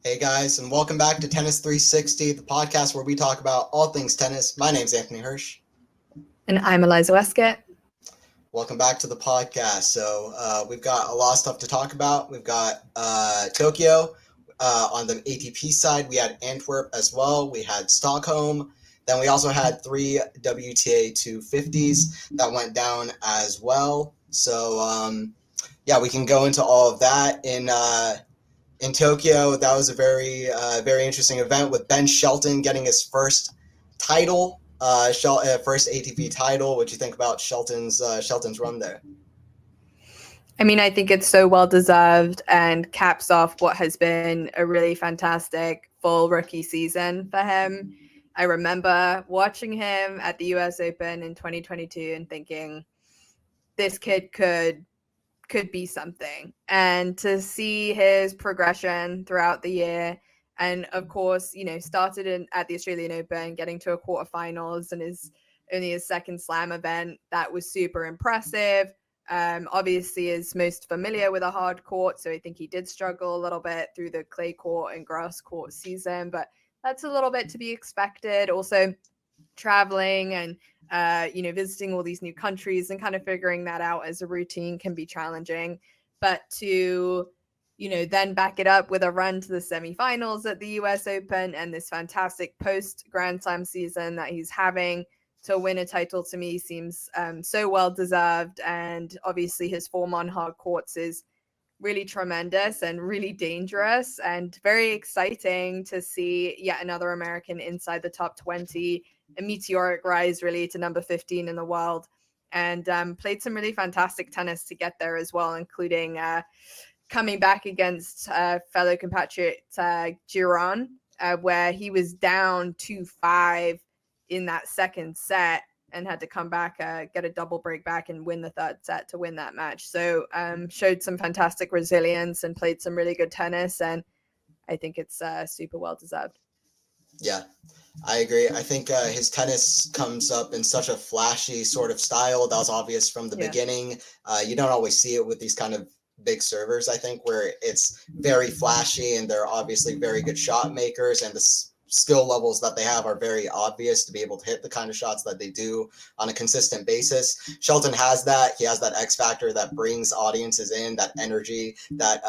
Hey guys, and welcome back to Tennis 360, the podcast where we talk about all things tennis. My name's Anthony Hirsch. And I'm Eliza Wastcoat. Welcome back to the podcast. So we've got a lot of stuff to talk about. We've got Tokyo on the ATP side. We had Antwerp as well. We had Stockholm. Then we also had 3 WTA 250s that went down as well. So we can go into all of that in Tokyo. That was a very interesting event with Ben Shelton getting his first title, first ATP title. What do you think about Shelton's run there? I mean, I think it's so well deserved and caps off what has been a really fantastic full rookie season for him. I remember watching him at the US Open in 2022 and thinking this kid could be something. And to see his progression throughout the year, and of course, started at the Australian Open, getting to a quarterfinals, and only his second slam event, that was super impressive. Obviously is most familiar with a hard court, so I think he did struggle a little bit through the clay court and grass court season, but that's a little bit to be expected. Also, traveling and visiting all these new countries and kind of figuring that out as a routine can be challenging. But to then back it up with a run to the semifinals at the US Open and this fantastic post Grand Slam season that he's having, to win a title to me seems so well deserved. And obviously his form on hard courts is really tremendous and really dangerous, and very exciting to see yet another American inside the top 20, a meteoric rise really to number 15 in the world, and played some really fantastic tennis to get there as well, including coming back against fellow compatriot Giron, where he was down 2-5 in that second set and had to come back, get a double break back and win the third set to win that match. So showed some fantastic resilience and played some really good tennis. And I think it's super well deserved. Yeah, I agree. I think his tennis comes up in such a flashy sort of style. That was obvious from the beginning. You don't always see it with these kind of big servers, I think, where it's very flashy and they're obviously very good shot makers, and the skill levels that they have are very obvious to be able to hit the kind of shots that they do on a consistent basis. Shelton has that. He has that X factor that brings audiences in, that energy that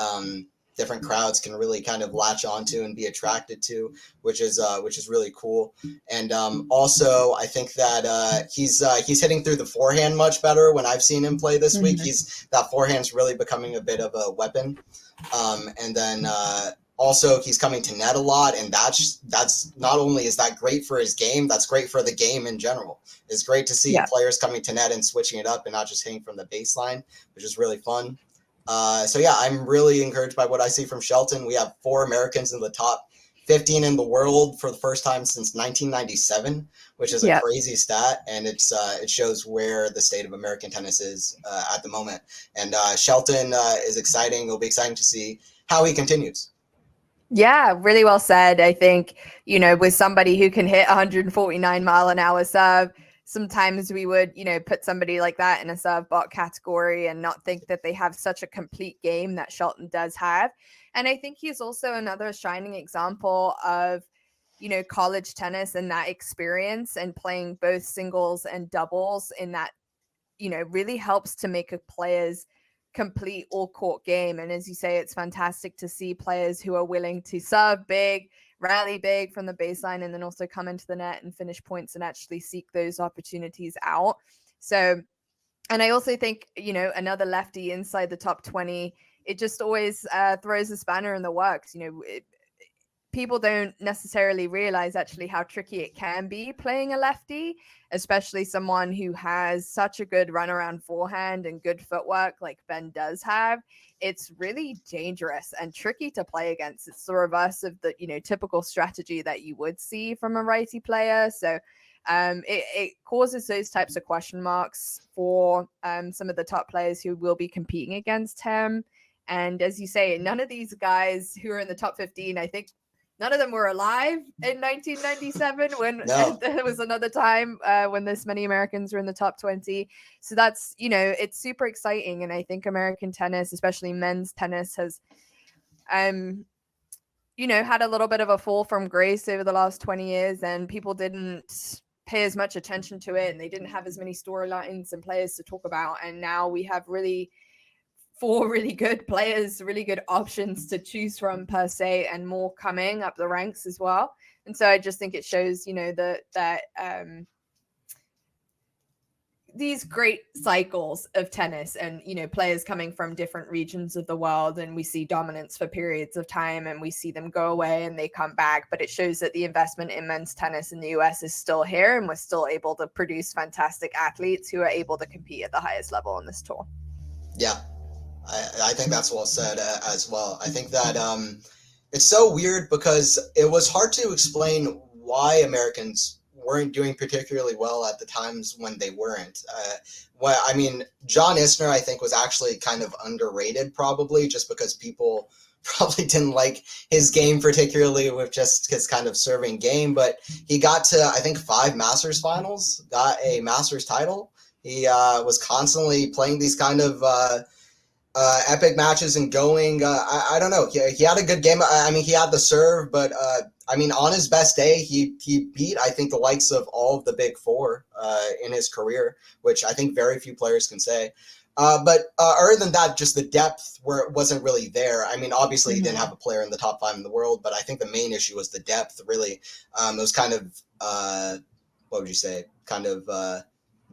different crowds can really kind of latch onto and be attracted to, which is really cool. And also, I think that he's hitting through the forehand much better when I've seen him play this week. That forehand's really becoming a bit of a weapon. And then also, he's coming to net a lot, and that's not only is that great for his game, that's great for the game in general. It's great to see players coming to net and switching it up and not just hitting from the baseline, which is really fun. I'm really encouraged by what I see from Shelton. We have 4 Americans in the top 15 in the world for the first time since 1997, which is a crazy stat, and it shows where the state of American tennis is at the moment. And Shelton is exciting. It'll be exciting to see how he continues. Yeah, really well said. I think, with somebody who can hit 149 mile an hour serve, sometimes we would, put somebody like that in a serve bot category and not think that they have such a complete game that Shelton does have. And I think he's also another shining example of, college tennis and that experience, and playing both singles and doubles in that, really helps to make a player's complete all court game. And as you say, it's fantastic to see players who are willing to serve big, rally big from the baseline, and then also come into the net and finish points and actually seek those opportunities out. So, and I also think, another lefty inside the top 20, it just always throws a spanner in the works. People don't necessarily realize actually how tricky it can be playing a lefty, especially someone who has such a good runaround forehand and good footwork like Ben does have. It's really dangerous and tricky to play against. It's the reverse of the, typical strategy that you would see from a righty player. So it causes those types of question marks for some of the top players who will be competing against him. And as you say, none of these guys who are in the top 15, I think, none of them were alive in 1997 when there was another time when this many Americans were in the top 20. So that's, it's super exciting. And I think American tennis, especially men's tennis, has had a little bit of a fall from grace over the last 20 years, and people didn't pay as much attention to it, and they didn't have as many storylines and players to talk about. And now we have really 4 really good players, really good options to choose from per se, and more coming up the ranks as well. And so I just think it shows, that these great cycles of tennis, and players coming from different regions of the world, and we see dominance for periods of time, and we see them go away and they come back. But it shows that the investment in men's tennis in the US is still here, and we're still able to produce fantastic athletes who are able to compete at the highest level on this tour. Yeah, I think that's well said as well. I think that it's so weird because it was hard to explain why Americans weren't doing particularly well at the times when they weren't. John Isner, I think, was actually kind of underrated, probably just because people probably didn't like his game particularly, with just his kind of serving game. But he got to, I think, 5 Masters finals, got a Masters title. He was constantly playing these kind of epic matches and going. I don't know. He had a good game. He had the serve, but on his best day, he beat, I think, the likes of all of the big 4 in his career, which I think very few players can say. But other than that, just the depth where it wasn't really there. Obviously, he didn't have a player in the top 5 in the world, but I think the main issue was the depth, really. It was kind of, what would you say, kind of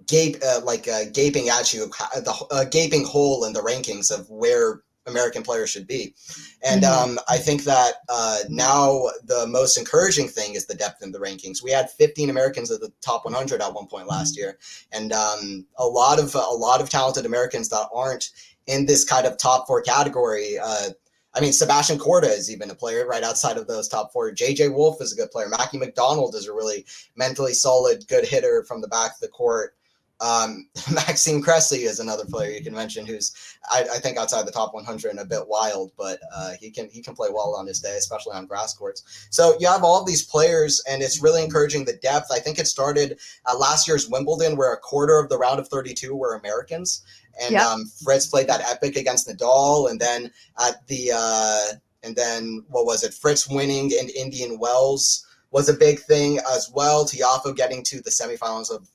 gaping at you, the gaping hole in the rankings of where American players should be. And I think that now the most encouraging thing is the depth in the rankings. We had 15 Americans at the top 100 at one point last year, and a lot of talented Americans that aren't in this kind of top 4 category. Sebastian Korda is even a player right outside of those top 4. JJ Wolf is a good player. Mackie McDonald is a really mentally solid, good hitter from the back of the court. Maxime Cressy is another player you can mention, who's I think outside the top 100 and a bit wild, but he can play well on his day, especially on grass courts. So you have all of these players, and it's really encouraging the depth. I think it started at last year's Wimbledon, where a quarter of the round of 32 were Americans, and Fritz played that epic against Nadal, and then at the Fritz winning in Indian Wells was a big thing as well. Tiafoe getting to the semifinals of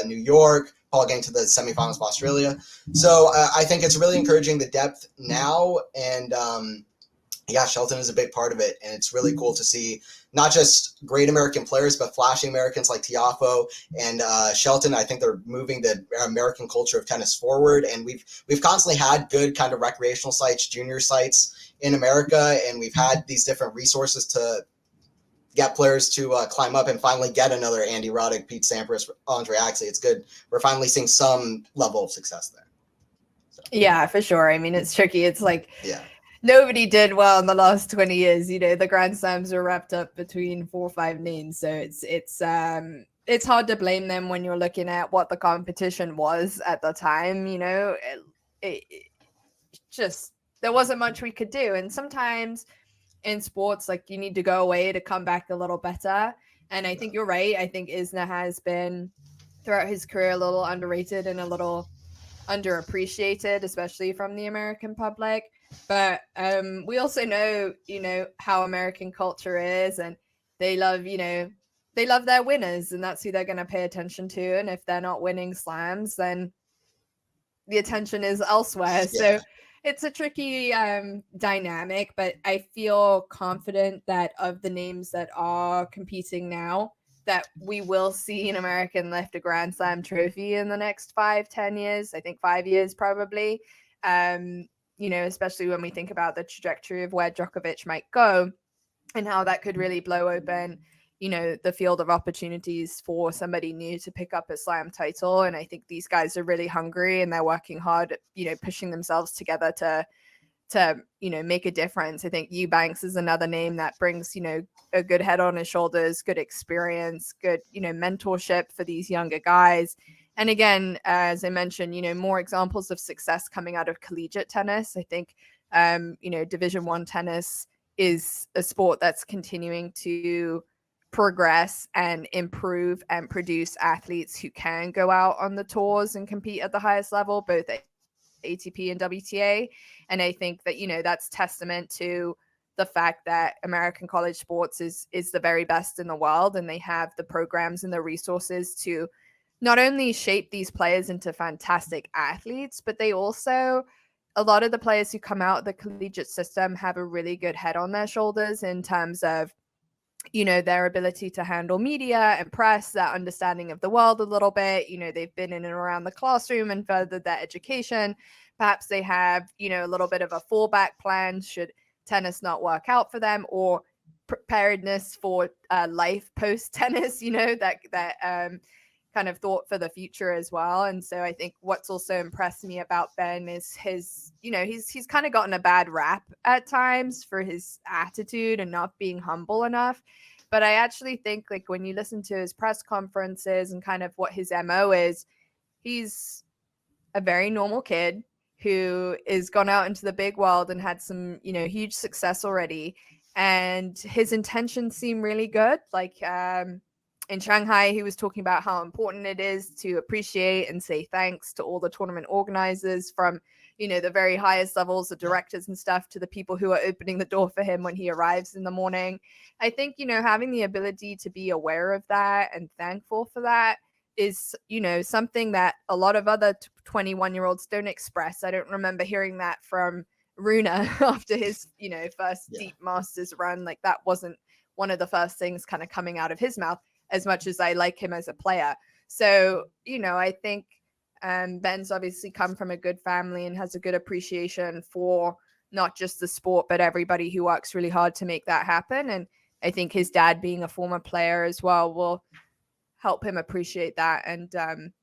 New York, Paul getting to the semifinals of Australia. So I think it's really encouraging the depth now, and Shelton is a big part of it, and it's really cool to see not just great American players, but flashing Americans like Tiafoe and Shelton. I think they're moving the American culture of tennis forward, and we've constantly had good kind of recreational sites, junior sites in America, and we've had these different resources to get players to climb up and finally get another Andy Roddick, Pete Sampras, Andre Agassi. It's good. We're finally seeing some level of success there. So. Yeah, for sure. It's tricky. It's like nobody did well in the last 20 years. The Grand Slams are wrapped up between 4 or 5 names. So it's hard to blame them when you're looking at what the competition was at the time. It just, there wasn't much we could do. And sometimes in sports, like, you need to go away to come back a little better. And I think you're right. I think Isner has been throughout his career a little underrated and a little underappreciated, especially from the American public. But we also know, how American culture is, and they love their winners, and that's who they're going to pay attention to. And if they're not winning slams, then the attention is elsewhere. So it's a tricky dynamic, but I feel confident that of the names that are competing now, that we will see an American lift a Grand Slam trophy in the next 5-10 years. I think 5 years probably. Especially when we think about the trajectory of where Djokovic might go and how that could really blow open, the field of opportunities for somebody new to pick up a slam title. And I think these guys are really hungry, and they're working hard, pushing themselves together to make a difference. I think Eubanks is another name that brings, a good head on his shoulders, good experience, good, mentorship for these younger guys. And again, as I mentioned, more examples of success coming out of collegiate tennis. I think, Division I tennis is a sport that's continuing to progress and improve and produce athletes who can go out on the tours and compete at the highest level, both at ATP and WTA. And I think that, that's testament to the fact that American college sports is the very best in the world, and they have the programs and the resources to not only shape these players into fantastic athletes, but they also, a lot of the players who come out of the collegiate system have a really good head on their shoulders in terms of, you know, their ability to handle media and press, that understanding of the world a little bit. You know, they've been in and around the classroom and furthered their education. Perhaps they have, you know, a little bit of a fallback plan should tennis not work out for them, or preparedness for life post tennis, you know, that kind of thought for the future as well. And so I think what's also impressed me about Ben is his, you know, he's kind of gotten a bad rap at times for his attitude and not being humble enough. But I actually think, like, when you listen to his press conferences and kind of what his MO is, he's a very normal kid who is gone out into the big world and had some, you know, huge success already. And his intentions seem really good. Like, in Shanghai, he was talking about how important it is to appreciate and say thanks to all the tournament organizers, from, you know, the very highest levels, the directors and stuff, to the people who are opening the door for him when he arrives in the morning. I think, you know, having the ability to be aware of that and thankful for that is, you know, something that a lot of other 21-year-olds don't express. I don't remember hearing that from Rune after his, you know, first deep Masters run. Like, that wasn't one of the first things kind of coming out of his mouth, as much as I like him as a player. So, you know, I think Ben's obviously come from a good family and has a good appreciation for not just the sport, but everybody who works really hard to make that happen. And I think his dad being a former player as well will help him appreciate that. And,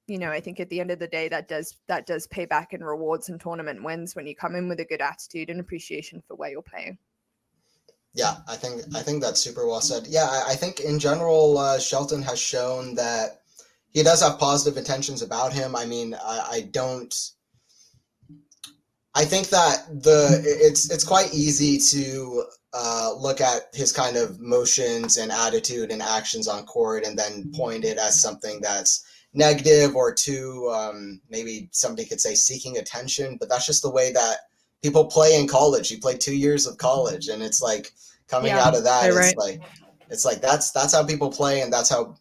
you know, I think at the end of the day, that does pay back in rewards and tournament wins when you come in with a good attitude and appreciation for where you're playing. Yeah, I think that's super well said. Yeah, I think in general, Shelton has shown that he does have positive intentions about him. I mean, I think that it's quite easy to look at his kind of motions and attitude and actions on court and then point it as something that's negative or too, maybe somebody could say seeking attention, but that's just the way that people play in college. You play 2 years of college, and it's like coming out of that, it's like that's how people play, and that's how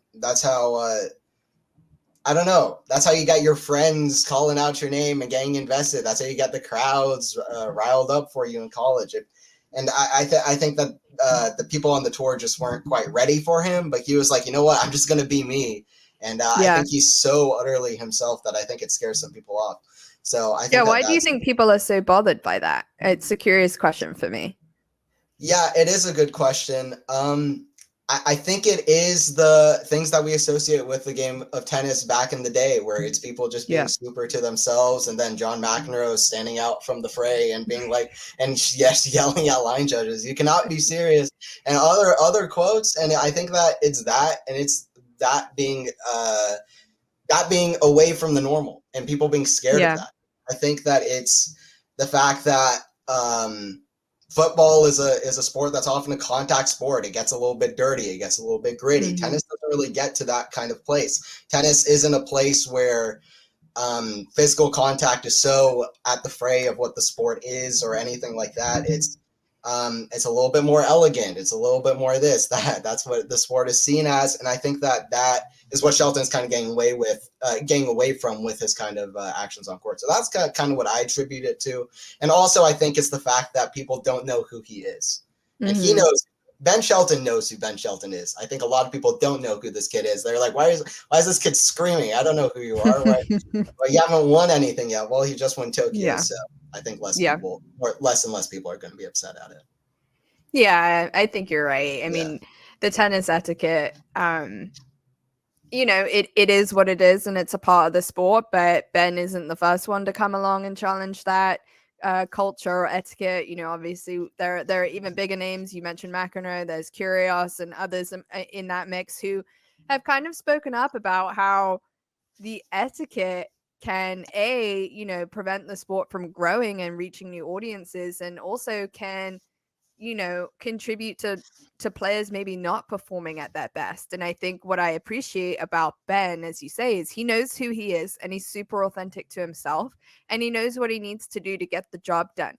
I don't know. That's how you got your friends calling out your name and getting invested. That's how you got the crowds riled up for you in college. And I think that the people on the tour just weren't quite ready for him. But he was like, you know what? I'm just going to be me. And I think he's so utterly himself that I think it scares some people off. So I think why do you think people are so bothered by that? It's a curious question for me. Yeah, it is a good question. I think it is the things that we associate with the game of tennis back in the day, where it's people just being super to themselves, and then John McEnroe standing out from the fray and being like, and yelling at line judges, "You cannot be serious," and other quotes. And I think that it's that, and it's that being away from the normal, and people being scared of that. I think that it's the fact that football is a sport that's often a contact sport. It gets a little bit dirty. It gets a little bit gritty. Mm-hmm. Tennis doesn't really get to that kind of place. Tennis isn't a place where physical contact is so at the fray of what the sport is or anything like that. It's a little bit more elegant. It's a little bit more this, that. That's what the sport is seen as. And I think that is what Shelton's kind of getting away from with his kind of actions on court. So that's kind of what I attribute it to. And also I think it's the fact that people don't know who he is. Mm-hmm. And he knows, Ben Shelton knows who Ben Shelton is. I think a lot of people don't know who this kid is. They're like, why is this kid screaming? I don't know who you are. Right? But you haven't won anything yet. Well, he just won Tokyo. Yeah. So I think less and less people are going to be upset at it. Yeah, I think you're right. I mean, the tennis etiquette, you know, it is what it is, and it's a part of the sport, but Ben isn't the first one to come along and challenge that culture or etiquette. You know, obviously there are even bigger names. You mentioned McEnroe, there's Kyrgios and others in that mix who have kind of spoken up about how the etiquette can prevent the sport from growing and reaching new audiences, and also can, you know, contribute to players maybe not performing at their best. And I think what I appreciate about Ben, as you say, is he knows who he is, and he's super authentic to himself, and he knows what he needs to do to get the job done.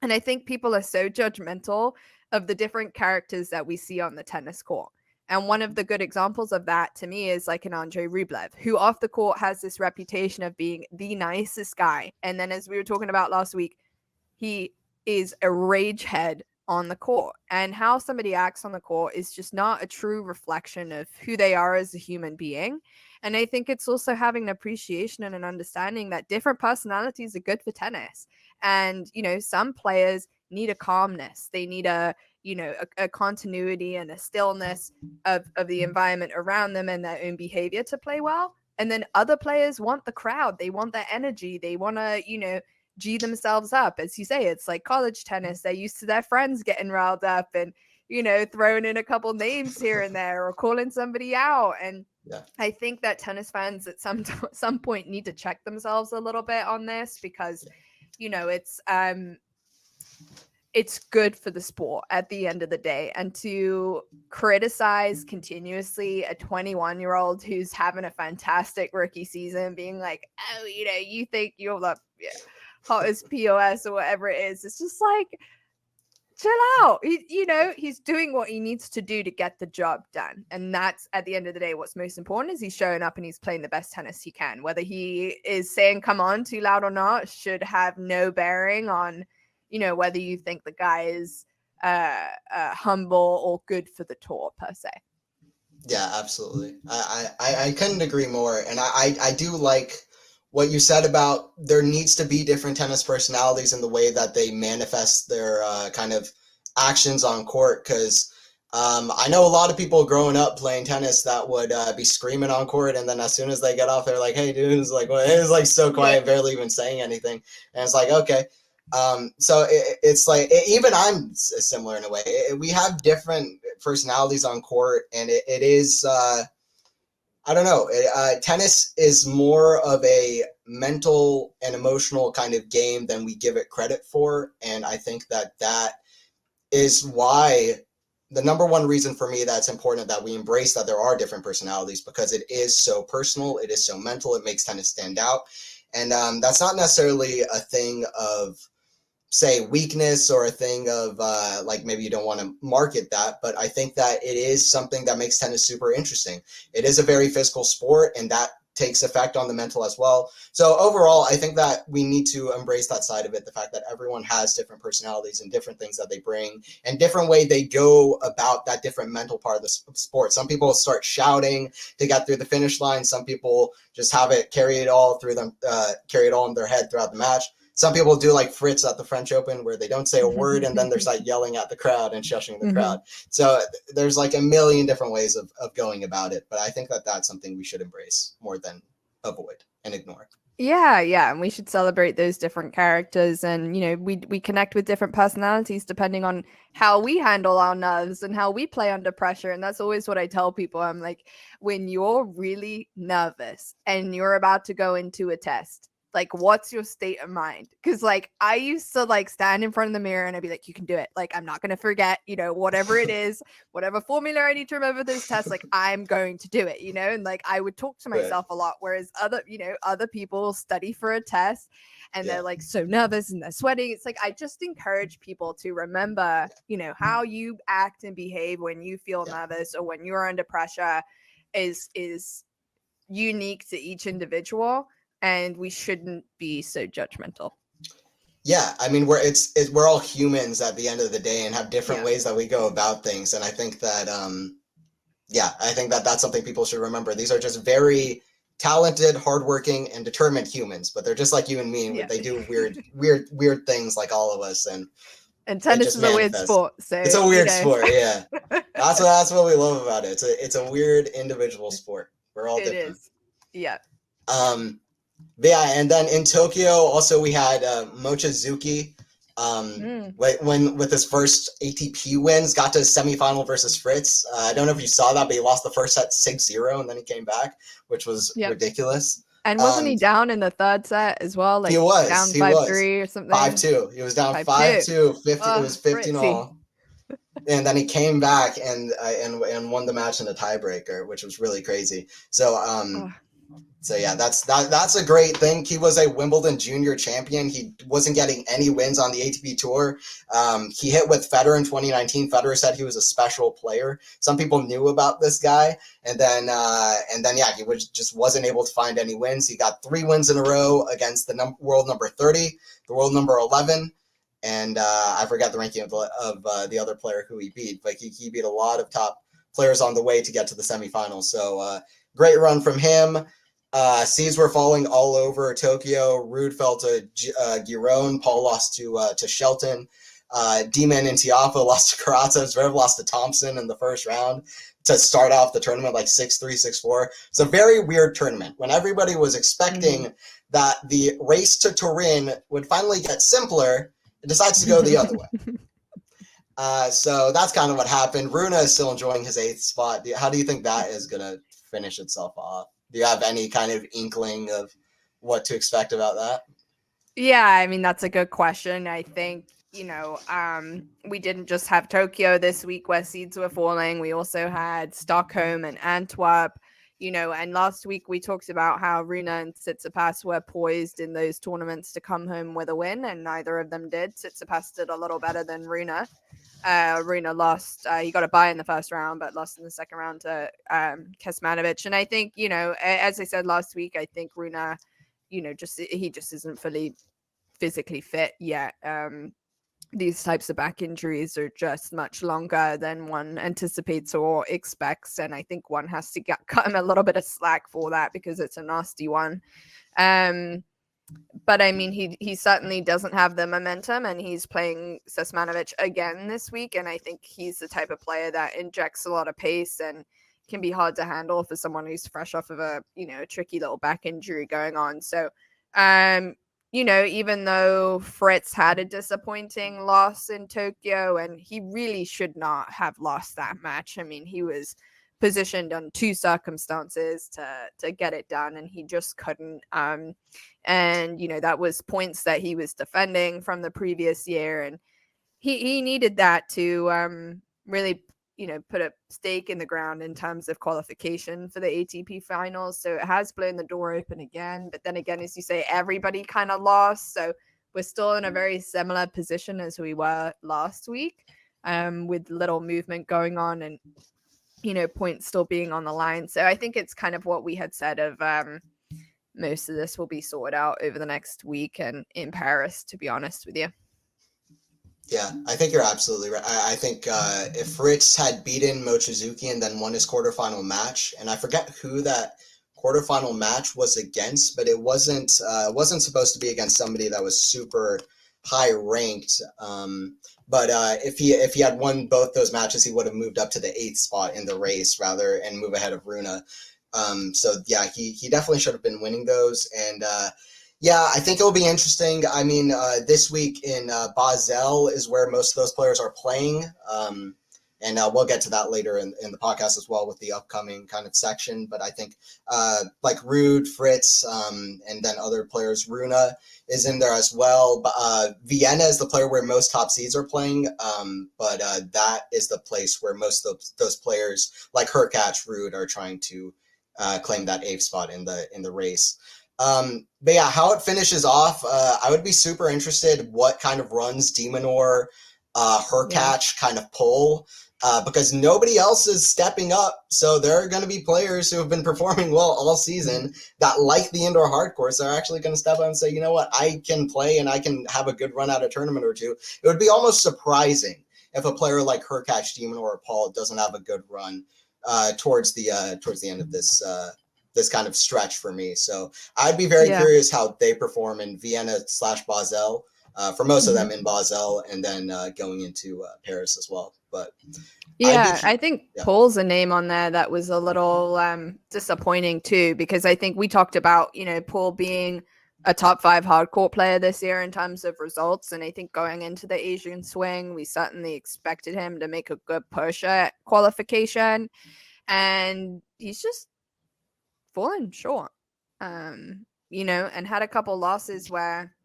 And I think people are so judgmental of the different characters that we see on the tennis court. And one of the good examples of that to me is like an Andrei Rublev, who off the court has this reputation of being the nicest guy. And then, as we were talking about last week, he is a rage head on the court. And how somebody acts on the court is just not a true reflection of who they are as a human being. And I think it's also having an appreciation and an understanding that different personalities are good for tennis. And, some players need a calmness. They need a continuity and a stillness of the environment around them and their own behavior to play well. And then other players want the crowd. They want the energy. They want to, G themselves up. As you say, it's like college tennis. They're used to their friends getting riled up and, throwing in a couple names here and there or calling somebody out. And I think that tennis fans at some point need to check themselves a little bit on this because, it's good for the sport at the end of the day. And to criticize continuously a 21-year-old who's having a fantastic rookie season, being like, oh, you think you're the hottest POS or whatever it is. It's just like, chill out. He's doing what he needs to do to get the job done. And that's, at the end of the day, what's most important is he's showing up and he's playing the best tennis he can. Whether he is saying, come on, too loud or not, should have no bearing on whether you think the guy is humble or good for the tour per se. Yeah, absolutely. I couldn't agree more. And I do like what you said about there needs to be different tennis personalities in the way that they manifest their kind of actions on court. Because I know a lot of people growing up playing tennis that would be screaming on court. And then as soon as they get off, they're like, hey, dude, it's like, well, it's like so quiet, barely even saying anything. And it's like, okay. So it's like, even I'm similar in a way. We have different personalities on court, and it is, I don't know, tennis is more of a mental and emotional kind of game than we give it credit for. And I think that is why the number one reason for me that's important that we embrace that there are different personalities, because it is so personal, it is so mental, it makes tennis stand out. And that's not necessarily a thing of, say, weakness or a thing of like maybe you don't want to market that, but I think that it is something that makes tennis super interesting. It is a very physical sport, and that takes effect on the mental as well. So overall, I think that we need to embrace that side of it, the fact that everyone has different personalities and different things that they bring and different way they go about that different mental part of the sport. Some people start shouting to get through the finish line. Some people just have it carry it all in their head throughout the match. Some people do like Fritz at the French Open, where they don't say a word and then they're like yelling at the crowd and shushing the crowd. So there's like a million different ways of going about it. But I think that that's something we should embrace more than avoid and ignore. Yeah. And we should celebrate those different characters. And, we connect with different personalities depending on how we handle our nerves and how we play under pressure. And that's always what I tell people. I'm like, when you're really nervous and you're about to go into a test, like, what's your state of mind? Because like I used to like stand in front of the mirror and I'd be like, you can do it. Like, I'm not going to forget, whatever it is, whatever formula I need to remember those tests, like I'm going to do it, and like I would talk to myself a lot. Whereas other people study for a test and they're like so nervous and they're sweating. It's like, I just encourage people to remember, how you act and behave when you feel nervous or when you're under pressure is unique to each individual. And we shouldn't be so judgmental. Yeah, I mean, we're all humans at the end of the day and have different ways that we go about things. And I think that, I think that that's something people should remember. These are just very talented, hardworking, and determined humans, but they're just like you and me. Yeah. They do weird things like all of us. And tennis is a weird sport. So it's a weird sport. Yeah, that's what we love about it. It's a weird individual sport. We're all different. It is. Yeah. But yeah, and then in Tokyo, also we had Mochizuki, with his first ATP wins, got to semifinal versus Fritz. I don't know if you saw that, but he lost the first set 6-0, and then he came back, which was ridiculous. And wasn't he down in the third set as well? Like, he was down 5-3 or something. 5-2. He was down 5-2. 50. It was 15 all. And then he came back and won the match in a tiebreaker, which was really crazy. So So yeah, that's a great thing. He was a Wimbledon junior champion. He wasn't getting any wins on the ATP tour. He hit with Federer in 2019. Federer said he was a special player. Some people knew about this guy, and then yeah, he wasn't able to find any wins. He got 3 wins in a row against the world number 30, the world number 11, and I forgot the ranking of the other player who he beat, but he beat a lot of top players on the way to get to the semifinals. So great run from him. Seeds were falling all over Tokyo. Ruud fell to Giron. Paul lost to Shelton. D-Man and Tiafoe lost to Karata. Zverev lost to Thompson in the first round to start off the tournament like 6-3, 6-4. It's a very weird tournament when everybody was expecting that the race to Turin would finally get simpler. It decides to go the other way. So that's kind of what happened. Rune is still enjoying his 8th spot. How do you think that is going to finish itself off? Do you have any kind of inkling of what to expect about that? Yeah, I mean, that's a good question. I think, we didn't just have Tokyo this week where seeds were falling. We also had Stockholm and Antwerp, and last week we talked about how Rune and Tsitsipas were poised in those tournaments to come home with a win, and neither of them did. Tsitsipas did a little better than Rune. Rune lost. He got a bye in the first round, but lost in the second round to Kecmanovic. And I think, as I said last week, I think Rune, he just isn't fully physically fit yet. These types of back injuries are just much longer than one anticipates or expects, and I think one has to cut him a little bit of slack for that because it's a nasty one. But I mean, he certainly doesn't have the momentum, and he's playing Kecmanovic again this week, and I think he's the type of player that injects a lot of pace and can be hard to handle for someone who's fresh off of a tricky little back injury going on. So even though Fritz had a disappointing loss in Tokyo, and he really should not have lost that match. I mean, he was positioned on 2 circumstances to get it done, and he just couldn't. And that was points that he was defending from the previous year, and he needed that to really put a stake in the ground in terms of qualification for the ATP finals. So it has blown the door open again. But then again, as you say, everybody kind of lost. So we're still in a very similar position as we were last week, with little movement going on and, points still being on the line. So I think it's kind of what we had said of most of this will be sorted out over the next week and in Paris, to be honest with you. Yeah, I think you're absolutely right. I think if Fritz had beaten Mochizuki and then won his quarterfinal match, and I forget who that quarterfinal match was against, but it wasn't supposed to be against somebody that was super high ranked. But if he had won both those matches, he would have moved up to the 8th spot in the race and move ahead of Rune. So yeah, he definitely should have been winning those. And yeah, I think it'll be interesting. I mean, this week in Basel is where most of those players are playing. And we'll get to that later in the podcast as well with the upcoming kind of section. But I think like Ruud, Fritz, and then other players, Rune is in there as well. Vienna is the player where most top seeds are playing. But that is the place where most of those players like Hurkacz, Ruud are trying to claim that 8th spot in the race. But yeah, how it finishes off, I would be super interested what kind of runs de Minaur, Hurkacz kind of pull, because nobody else is stepping up. So there are going to be players who have been performing well all season that like the indoor hard courts are actually going to step up and say, you know what, I can play and I can have a good run at a tournament or two. It would be almost surprising if a player like Hurkacz, de Minaur, or Paul doesn't have a good run towards the end of this kind of stretch for me. So I'd be very curious how they perform in Vienna/Basel, for most of them in Basel, and then going into Paris as well. But yeah, I think Paul's a name on there that was a little disappointing too, because I think we talked about, Paul being a top 5 hardcourt player this year in terms of results. And I think going into the Asian swing, we certainly expected him to make a good push at qualification. And he's just fallen short, and had a couple losses where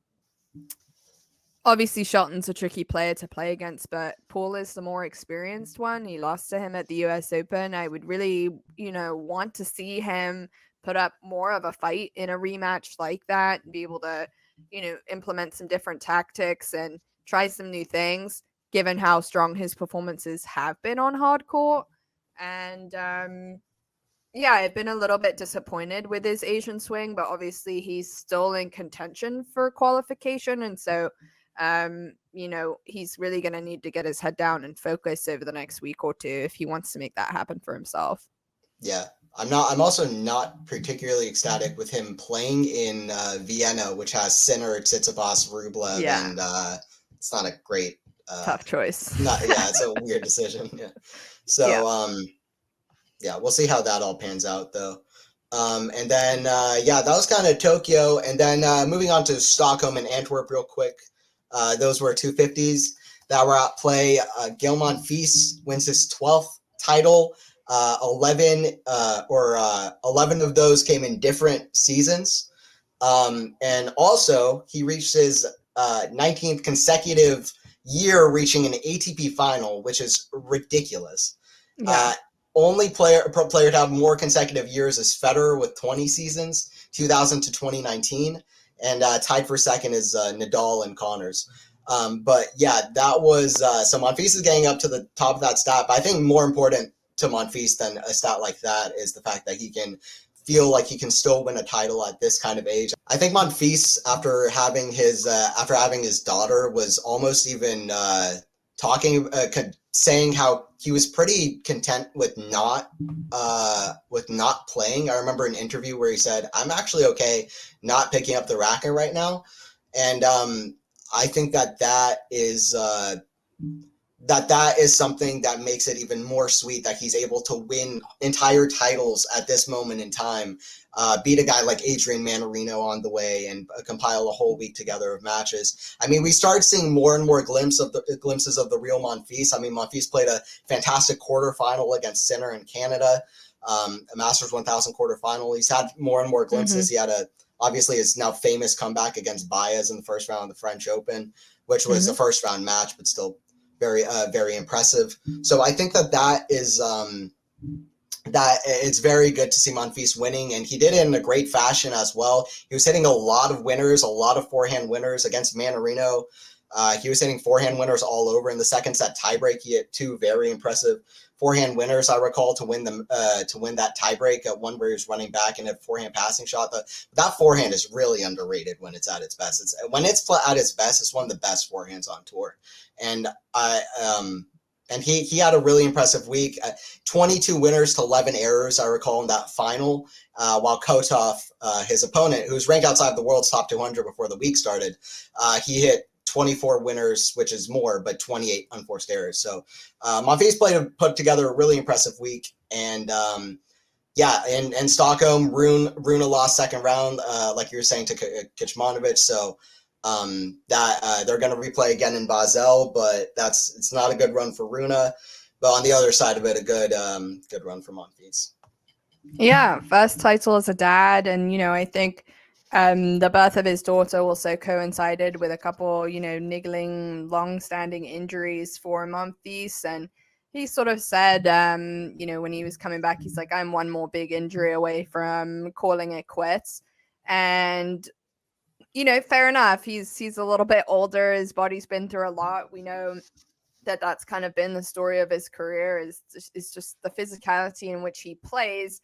obviously Shelton's a tricky player to play against, but Paul is the more experienced one. He lost to him at the US Open. I would really, want to see him put up more of a fight in a rematch like that and be able to, implement some different tactics and try some new things, given how strong his performances have been on hard court. And I've been a little bit disappointed with his Asian swing, but obviously he's still in contention for qualification. And so, he's really going to need to get his head down and focus over the next week or two if he wants to make that happen for himself. Yeah. I'm also not particularly ecstatic with him playing in Vienna, which has Sinner, Tsitsipas, Rublev, and it's not a great tough choice. It's a weird decision. Yeah. So we'll see how that all pans out though. And then that was kind of Tokyo, and then moving on to Stockholm and Antwerp real quick. Those were 250s that were at play. Gael Monfils wins his 12th title. 11 of those came in different seasons. And also he reached his 19th consecutive year reaching an ATP final, which is ridiculous. Only player to have more consecutive years is Federer with 20 seasons, 2000 to 2019, and tied for second is Nadal and Connors. But that was so Monfils is getting up to the top of that stat. But I think more important to Monfils than a stat like that is the fact that he can feel like he can still win a title at this kind of age. I think Monfils, after having his daughter, was almost even saying how he was pretty content with not playing. I remember an interview where he said, "I'm actually okay not picking up the racket right now," and I think that is something that makes it even more sweet that he's able to win entire titles at this moment in time, beat a guy like Adrian Manarino on the way, and compile a whole week together of matches. I mean, we started seeing more and more glimpses of the real Monfils. I mean, Monfils played a fantastic quarterfinal against Sinner in Canada, a Masters 1000 quarterfinal. He's had more and more glimpses. He had obviously his now famous comeback against Baez in the first round of the French Open, which was a first round match, but still very, very impressive. So I think that is that it's very good to see Monfils winning, and he did it in a great fashion as well. He was hitting a lot of winners, a lot of forehand winners against Manarino. He was hitting forehand winners all over. In the second set tiebreak, he hit two very impressive forehand winners, I recall, to win that tiebreak. One where he was running back and a forehand passing shot. That forehand is really underrated when it's at its best. When it's at its best, it's one of the best forehands on tour. And he had a really impressive week. 22 winners to 11 errors, I recall, in that final. While Kotov, his opponent, who's ranked outside the world's top 200 before the week started, he hit 24 winners, which is more, but 28 unforced errors. So Monfils put together a really impressive week. And in Stockholm, Rune lost second round, like you were saying, to Kecmanovic. So they're going to replay again in Basel, but it's not a good run for Rune. But on the other side of it, a good run for Monfils. Yeah, first title as a dad, and I think the birth of his daughter also coincided with a couple, niggling, long-standing injuries for Monfils, and he sort of said, when he was coming back, he's like, "I'm one more big injury away from calling it quits," and fair enough. He's a little bit older. His body's been through a lot. We know that's kind of been the story of his career. Is just the physicality in which he plays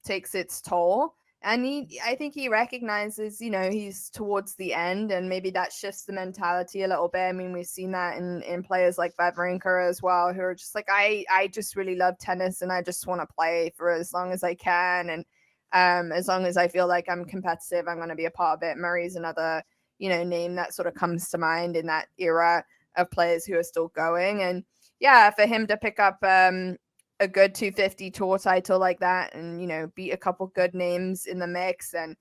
takes its toll. And I think he recognizes, he's towards the end, and maybe that shifts the mentality a little bit. I mean, we've seen that in players like Wawrinka as well, who are just like, I just really love tennis, and I just want to play for as long as I can, and as long as I feel like I'm competitive, I'm going to be a part of it. Murray's another, name that sort of comes to mind in that era of players who are still going. And for him to pick up a good 250 tour title like that, and beat a couple good names in the mix and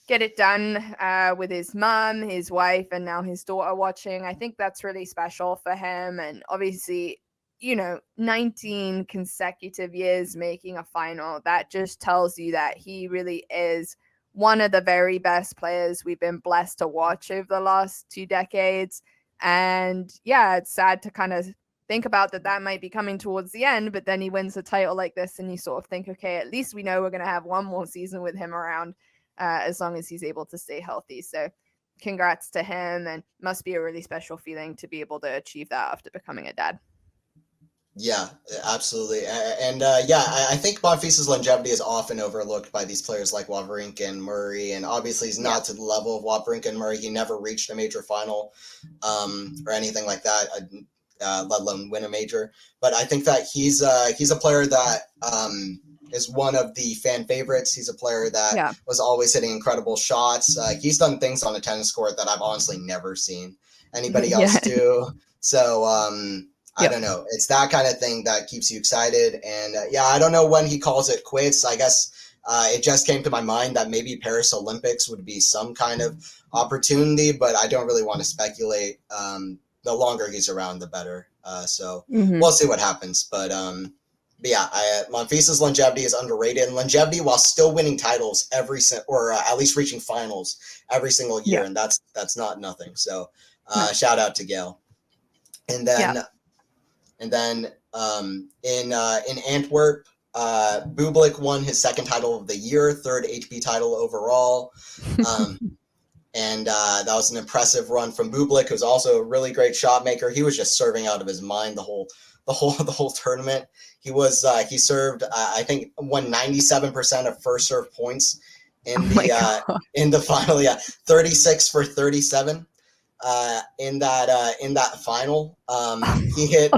get it done with his mom, his wife, and now his daughter watching, I think that's really special for him. And obviously, 19 consecutive years making a final, that just tells you that he really is one of the very best players we've been blessed to watch over the last 2 decades. And it's sad to kind of think about that might be coming towards the end, but then he wins a title like this and you sort of think, okay, at least we know we're going to have one more season with him around, as long as he's able to stay healthy. So congrats to him, and must be a really special feeling to be able to achieve that after becoming a dad. Yeah, absolutely. And yeah, I think Monfils' longevity is often overlooked by these players like Wawrinka and Murray, and obviously he's not to the level of Wawrinka and Murray. He never reached a major final or anything like that, let alone win a major. But I think that he's a player that is one of the fan favorites. He's a player that was always hitting incredible shots. He's done things on a tennis court that I've honestly never seen anybody else do. So I don't know. It's that kind of thing that keeps you excited. And yeah, I don't know when he calls it quits. I guess it just came to my mind that maybe Paris Olympics would be some kind of opportunity, but I don't really want to speculate. The longer he's around, the better. So we'll see what happens. But yeah, Monfils' longevity is underrated. And longevity while still winning titles or at least reaching finals every single year. And that's not nothing. So shout out to Gail. And then in Antwerp, Bublik won his second title of the year, third ATP title overall. And that was an impressive run from Bublik, who's also a really great shot maker. He was just serving out of his mind the whole tournament. He served, I think, won 97% of first serve points in the final. 36 for 37. In that final, he hit.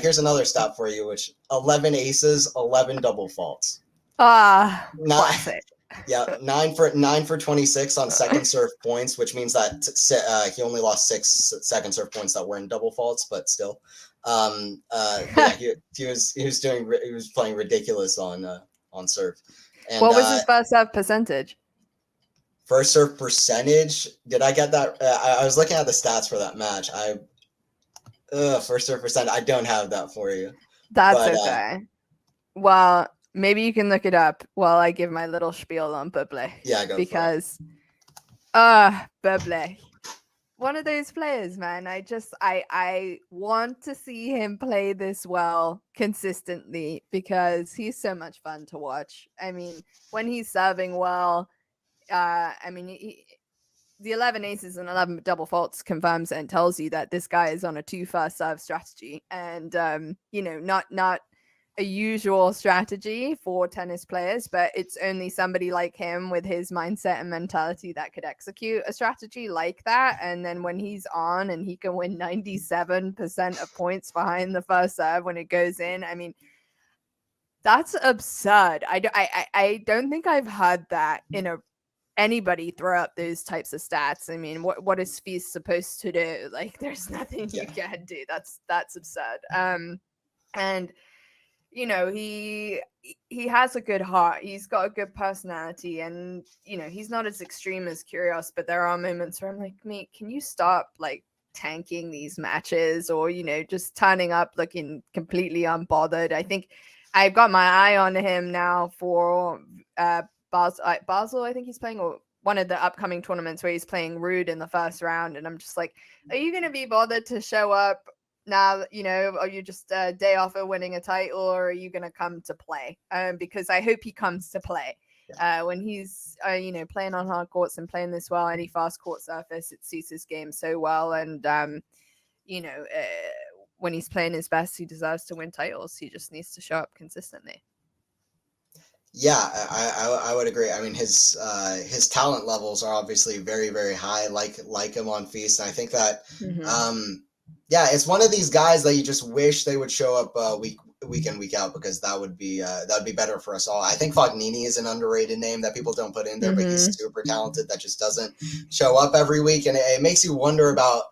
Here's another stat for you, which 11 aces, 11 double faults. Classic. Yeah, 9 for 26 on second serve points, which means that he only lost 6 second serve points that were in double faults, but still, he was playing ridiculous on serve. And, what was his first serve percentage? First serve percentage? Did I get that? I was looking at the stats for that match. First serve percent. I don't have that for you. That's okay. Well, maybe you can look it up while I give my little spiel on Bublik. Yeah, go because, Bublik, one of those players, man. I want to see him play this well consistently because he's so much fun to watch. I mean, when he's serving well, the 11 aces and 11 double faults confirms and tells you that this guy is on a 2 first serve strategy, and not a usual strategy for tennis players, but it's only somebody like him with his mindset and mentality that could execute a strategy like that. And then when he's on and he can win 97% of points behind the first serve when it goes in, I mean, that's absurd. I don't think I've heard that in anybody throw up those types of stats. I mean, what is Spieth supposed to do? Like, there's nothing you can do. That's absurd. And he has a good heart. He's got a good personality, and he's not as extreme as Kyrgios, but there are moments where I'm like, mate, can you stop like tanking these matches, or just turning up looking completely unbothered? I think I've got my eye on him now for Basel, I think he's playing, or one of the upcoming tournaments where he's playing Ruud in the first round. And I'm just like, are you going to be bothered to show up now? Are you just a day off of winning a title, or are you going to come to play? Because I hope he comes to play. When he's, playing on hard courts and playing this well, any fast court surface, it suits his game so well. And, when he's playing his best, he deserves to win titles. He just needs to show up consistently. Yeah, I would agree. I mean, his talent levels are obviously very, very high, like him on Feast. And I think that, it's one of these guys that you just wish they would show up week in, week out, because that would be better for us all. I think Fognini is an underrated name that people don't put in there, but he's super talented that just doesn't show up every week, and it makes you wonder about.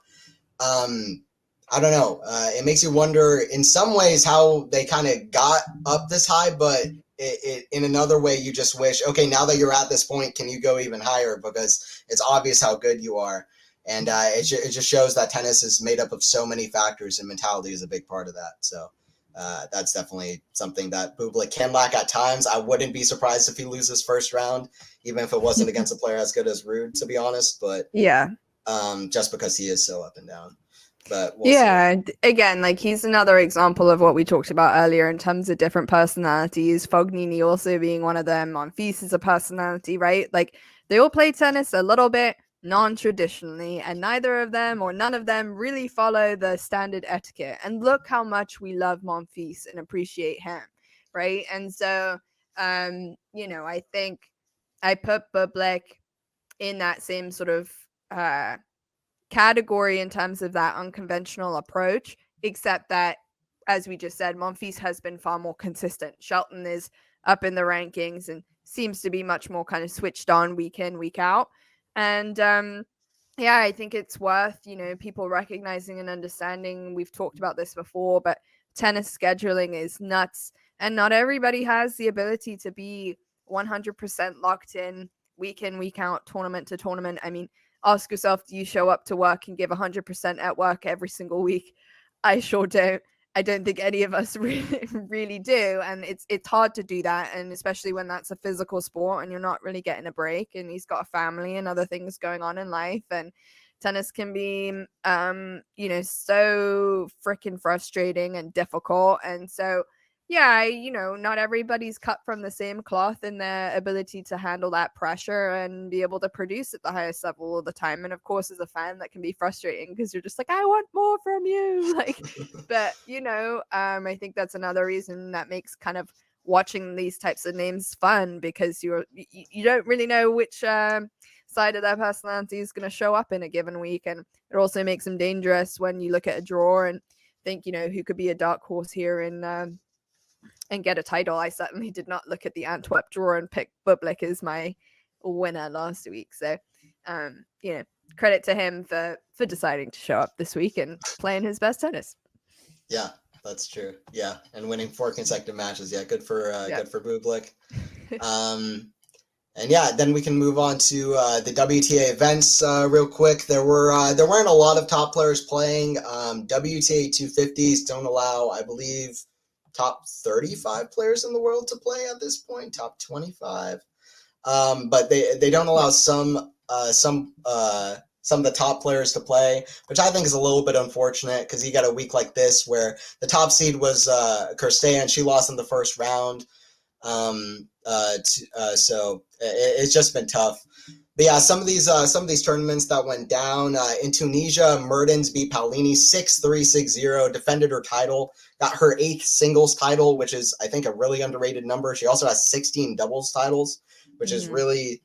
I don't know. It makes you wonder in some ways how they kind of got up this high, but in another way, you just wish, okay, now that you're at this point, can you go even higher? Because it's obvious how good you are. And it just shows that tennis is made up of so many factors, and mentality is a big part of that. So that's definitely something that Bublik can lack at times. I wouldn't be surprised if he loses first round, even if it wasn't against a player as good as Ruud, to be honest. But just because he is so up and down. but we'll see. Again, like he's another example of what we talked about earlier in terms of different personalities. Fognini also being one of them. Monfils is a personality, right? Like they all play tennis a little bit non-traditionally, and neither of them or none of them really follow the standard etiquette. And look how much we love Monfils and appreciate him, right? And so, I think I put Bublik in that same sort of category in terms of that unconventional approach, except that, as we just said, Monfils has been far more consistent. Shelton is up in the rankings and seems to be much more kind of switched on week in, week out. And I think it's worth, people recognizing and understanding. We've talked about this before, but tennis scheduling is nuts. And not everybody has the ability to be 100% locked in, week out, tournament to tournament. I mean, ask yourself, do you show up to work and give 100% at work every single week? I sure don't. I don't think any of us really do. And it's hard to do that. And especially when that's a physical sport and you're not really getting a break, and he's got a family and other things going on in life. And tennis can be, so freaking frustrating and difficult. And so, not everybody's cut from the same cloth in their ability to handle that pressure and be able to produce at the highest level all the time. And of course, as a fan, that can be frustrating because you're just like, I want more from you. But I think that's another reason that makes kind of watching these types of names fun, because you don't really know which side of their personality is going to show up in a given week. And it also makes them dangerous when you look at a draw and think, who could be a dark horse here and get a title. I certainly did not look at the Antwerp draw and pick Bublik as my winner last week. So, credit to him for deciding to show up this week and playing his best tennis. Yeah, that's true. Yeah, and winning 4 consecutive matches. Yeah, good for Bublik. And then we can move on to the WTA events real quick. There weren't a lot of top players playing. WTA 250s don't allow, I believe, top 35 players in the world to play at this point, top 25. But they don't allow some of the top players to play, which I think is a little bit unfortunate, because you got a week like this where the top seed was Kirstein, and she lost in the first round. So it's just been tough. But yeah, some of these tournaments that went down in Tunisia, Mertens beat Paolini 6-3, 6-0, defended her title, got her 8th singles title, which is, I think, a really underrated number. She also has 16 doubles titles, which is really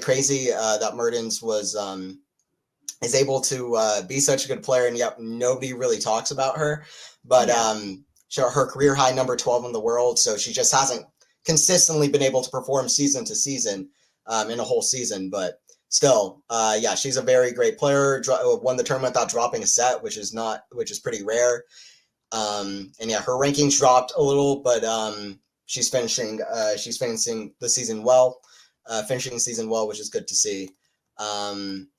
crazy that Mertens is able to be such a good player, and yet nobody really talks about her. But her career high number 12 in the world, so she just hasn't consistently been able to perform season to season in a whole season. But still, she's a very great player. Won the tournament without dropping a set, which is pretty rare. Her rankings dropped a little, but she's finishing the season well, which is good to see. And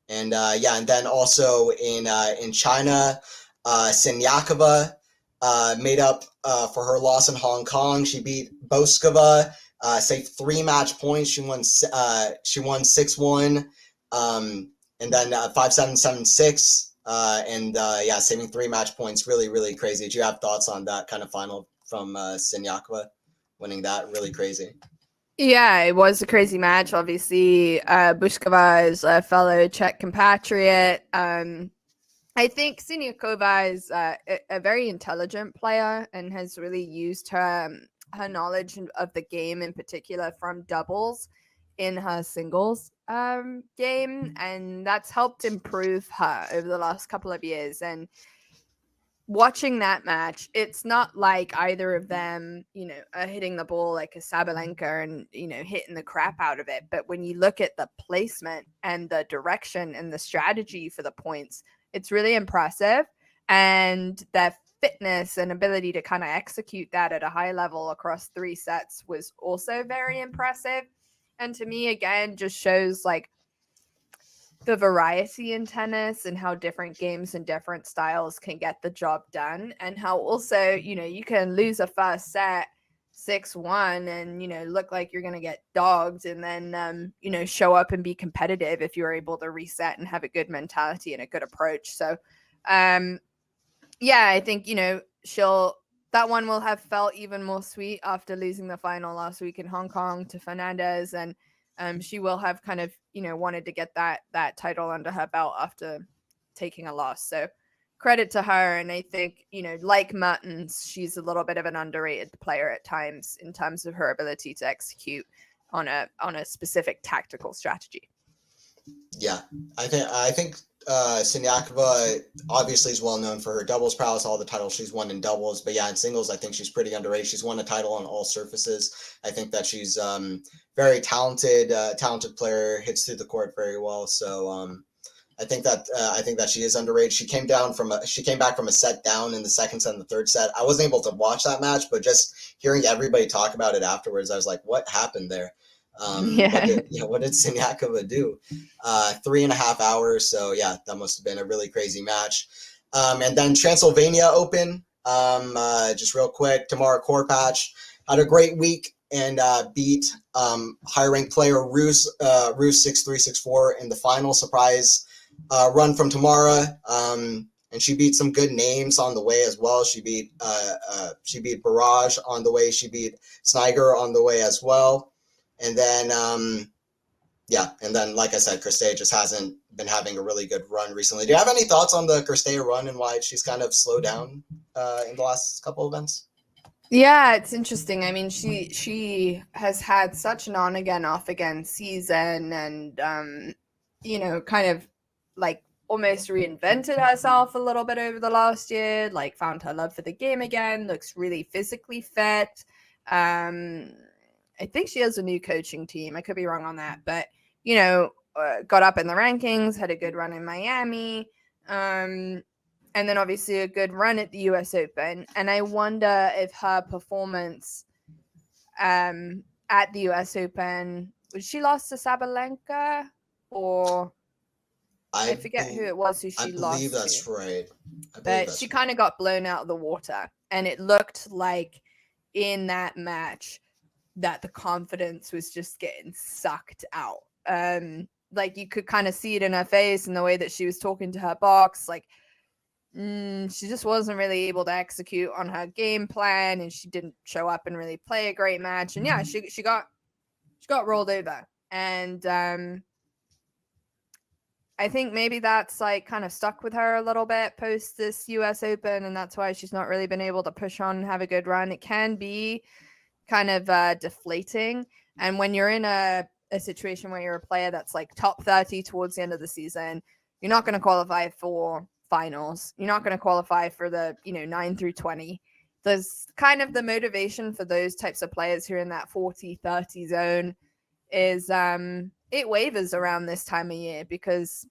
then also in China, Siniakova made up for her loss in Hong Kong. She beat Boskova, saved 3 match points. She won 6-1, and then 5-7, 7-6, saving 3 match points. Really, really crazy. Do you have thoughts on that kind of final from Siniakova winning that? Really crazy. Yeah, it was a crazy match. Obviously, Boskova is a fellow Czech compatriot. I think Siniakova is a very intelligent player and has really used her knowledge of the game, in particular from doubles, in her singles game, and that's helped improve her over the last couple of years. And watching that match, it's not like either of them, are hitting the ball like a Sabalenka and, hitting the crap out of it. But when you look at the placement and the direction and the strategy for the points, it's really impressive. And their fitness and ability to kind of execute that at a high level across 3 sets was also very impressive. And to me, again, just shows like the variety in tennis and how different games and different styles can get the job done, and how also, you can lose a first set 6-1 and, look like you're going to get dogged, and then, show up and be competitive if you're able to reset and have a good mentality and a good approach. So, I think, that one will have felt even more sweet after losing the final last week in Hong Kong to Fernandez. And she will have kind of, wanted to get that title under her belt after taking a loss. So credit to her. And I think, like Mertens, she's a little bit of an underrated player at times in terms of her ability to execute on a specific tactical strategy. Yeah, I think Siniakova obviously is well known for her doubles prowess, all the titles she's won in doubles. But yeah, in singles, I think she's pretty underrated. She's won a title on all surfaces. I think that she's very talented player, hits through the court very well. So I think that she is underrated. She came back from a set down in the second set and the third set. I wasn't able to watch that match, but just hearing everybody talk about it afterwards, I was like, what happened there? What did Siniakova do? 3.5 hours. So yeah, that must have been a really crazy match. And then Transylvania Open. Just real quick, Tamara Korpatch had a great week and beat higher ranked player Ruud 6-3, 6-4 in the final. Surprise run from Tamara. And she beat some good names on the way as well. She beat Barrage on the way. She beat Sniger on the way as well. And then, like I said, Christea just hasn't been having a really good run recently. Do you have any thoughts on the Christea run and why she's kind of slowed down in the last couple of events? Yeah, it's interesting. I mean, she has had such an on-again, off-again season and, kind of like almost reinvented herself a little bit over the last year, like found her love for the game again, looks really physically fit. I think she has a new coaching team. I could be wrong on that, but, got up in the rankings, had a good run in Miami, and then obviously a good run at the US Open. And I wonder if her performance at the US Open, was she lost to Sabalenka or I forget who it was who she lost to. I believe that's right. But she kind of got blown out of the water. And it looked like in that match that the confidence was just getting sucked out. Like you could kind of see it in her face and the way that she was talking to her box. Like she just wasn't really able to execute on her game plan, and she didn't show up and really play a great match. And yeah, she got rolled over. And I think maybe that's like kind of stuck with her a little bit post this US Open, and that's why she's not really been able to push on and have a good run. It can be kind of deflating. And when you're in a situation where you're a player that's like top 30 towards the end of the season, you're not going to qualify for finals. You're not going to qualify for the 9 through 20. There's kind of the motivation for those types of players who are in that 40-30 zone is it wavers around this time of year because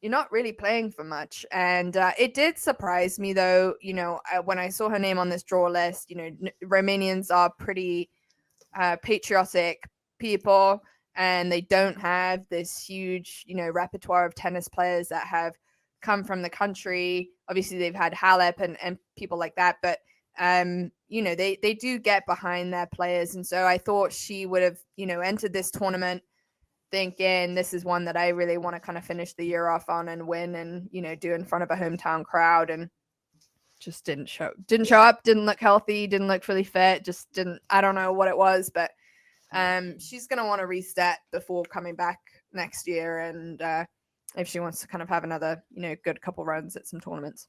you're not really playing for much. And it did surprise me, though, when I saw her name on this draw list. Romanians are pretty patriotic people, and they don't have this huge, repertoire of tennis players that have come from the country. Obviously, they've had Halep and people like that, but they do get behind their players. And so I thought she would have, entered this tournament thinking this is one that I really want to kind of finish the year off on and win and, do in front of a hometown crowd, and just didn't show up, didn't look healthy, didn't look fully fit, I don't know what it was, but she's going to want to reset before coming back next year. And if she wants to kind of have another, good couple runs at some tournaments.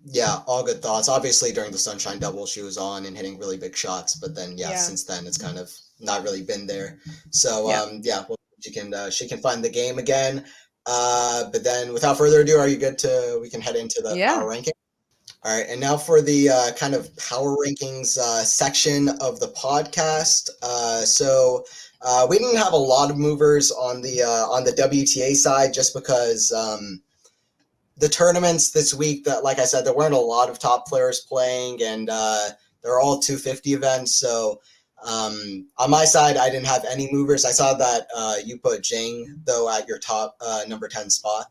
Yeah, all good thoughts. Obviously, during the Sunshine Double, she was on and hitting really big shots, but then since then it's kind of not really been there. So she can find the game again. But then, without further ado, are you good we can head into the power ranking? All right, and now for the kind of power rankings section of the podcast. So we didn't have a lot of movers on the WTA side, just because the tournaments this week, that, like I said, there weren't a lot of top players playing, and they're all 250 events. So on my side, I didn't have any movers. I saw that you put Jing, though, at your top number 10 spot.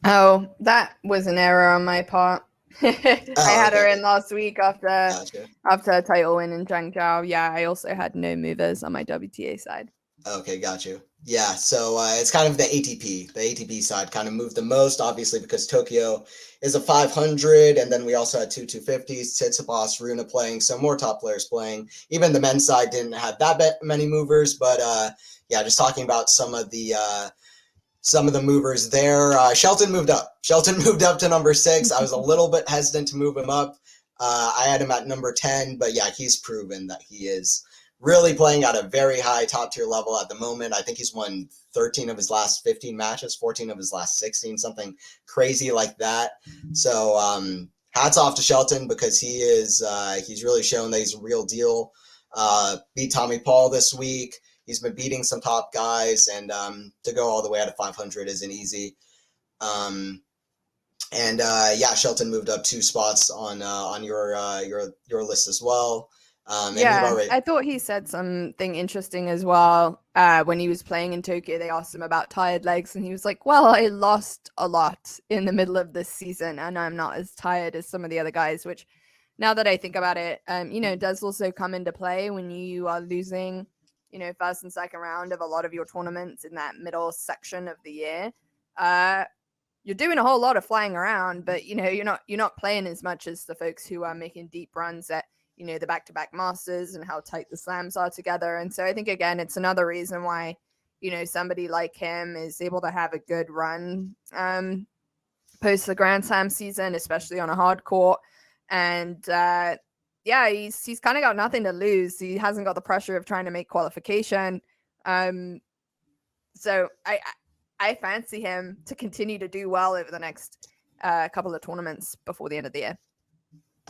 Oh, that was an error on my part. I had her okay. in last week after Gotcha. a title win in Zhangzhou. Yeah, I also had no movers on my WTA side. Okay, got you. Yeah, so it's kind of the ATP. The ATP side kind of moved the most, obviously, because Tokyo is a 500, and then we also had two 250s, Tsitsipas, Rune playing, some more top players playing. Even the men's side didn't have that many movers, but yeah, just talking about some of the movers there. Shelton moved up. Shelton moved up to number 6. I was a little bit hesitant to move him up. I had him at number 10, but yeah, he's proven that he is really playing at a very high top tier level at the moment. I think he's won 13 of his last 15 matches, 14 of his last 16, something crazy like that. So hats off to Shelton, because he's really shown that he's a real deal. Beat Tommy Paul this week. He's been beating some top guys, and to go all the way out of 500 isn't easy. Yeah, Shelton moved up 2 spots on your list as well. Yeah, I thought he said something interesting as well. When he was playing in Tokyo, they asked him about tired legs, and he was like, well, I lost a lot in the middle of this season, and I'm not as tired as some of the other guys, which, now that I think about it, does also come into play when you are losing, first and second round of a lot of your tournaments in that middle section of the year. You're doing a whole lot of flying around, but you're not playing as much as the folks who are making deep runs at the back-to-back Masters and how tight the slams are together. And so I think, again, it's another reason why somebody like him is able to have a good run post the Grand Slam season, especially on a hard court. And yeah, he's kind of got nothing to lose. He hasn't got the pressure of trying to make qualification. So I fancy him to continue to do well over the next couple of tournaments before the end of the year.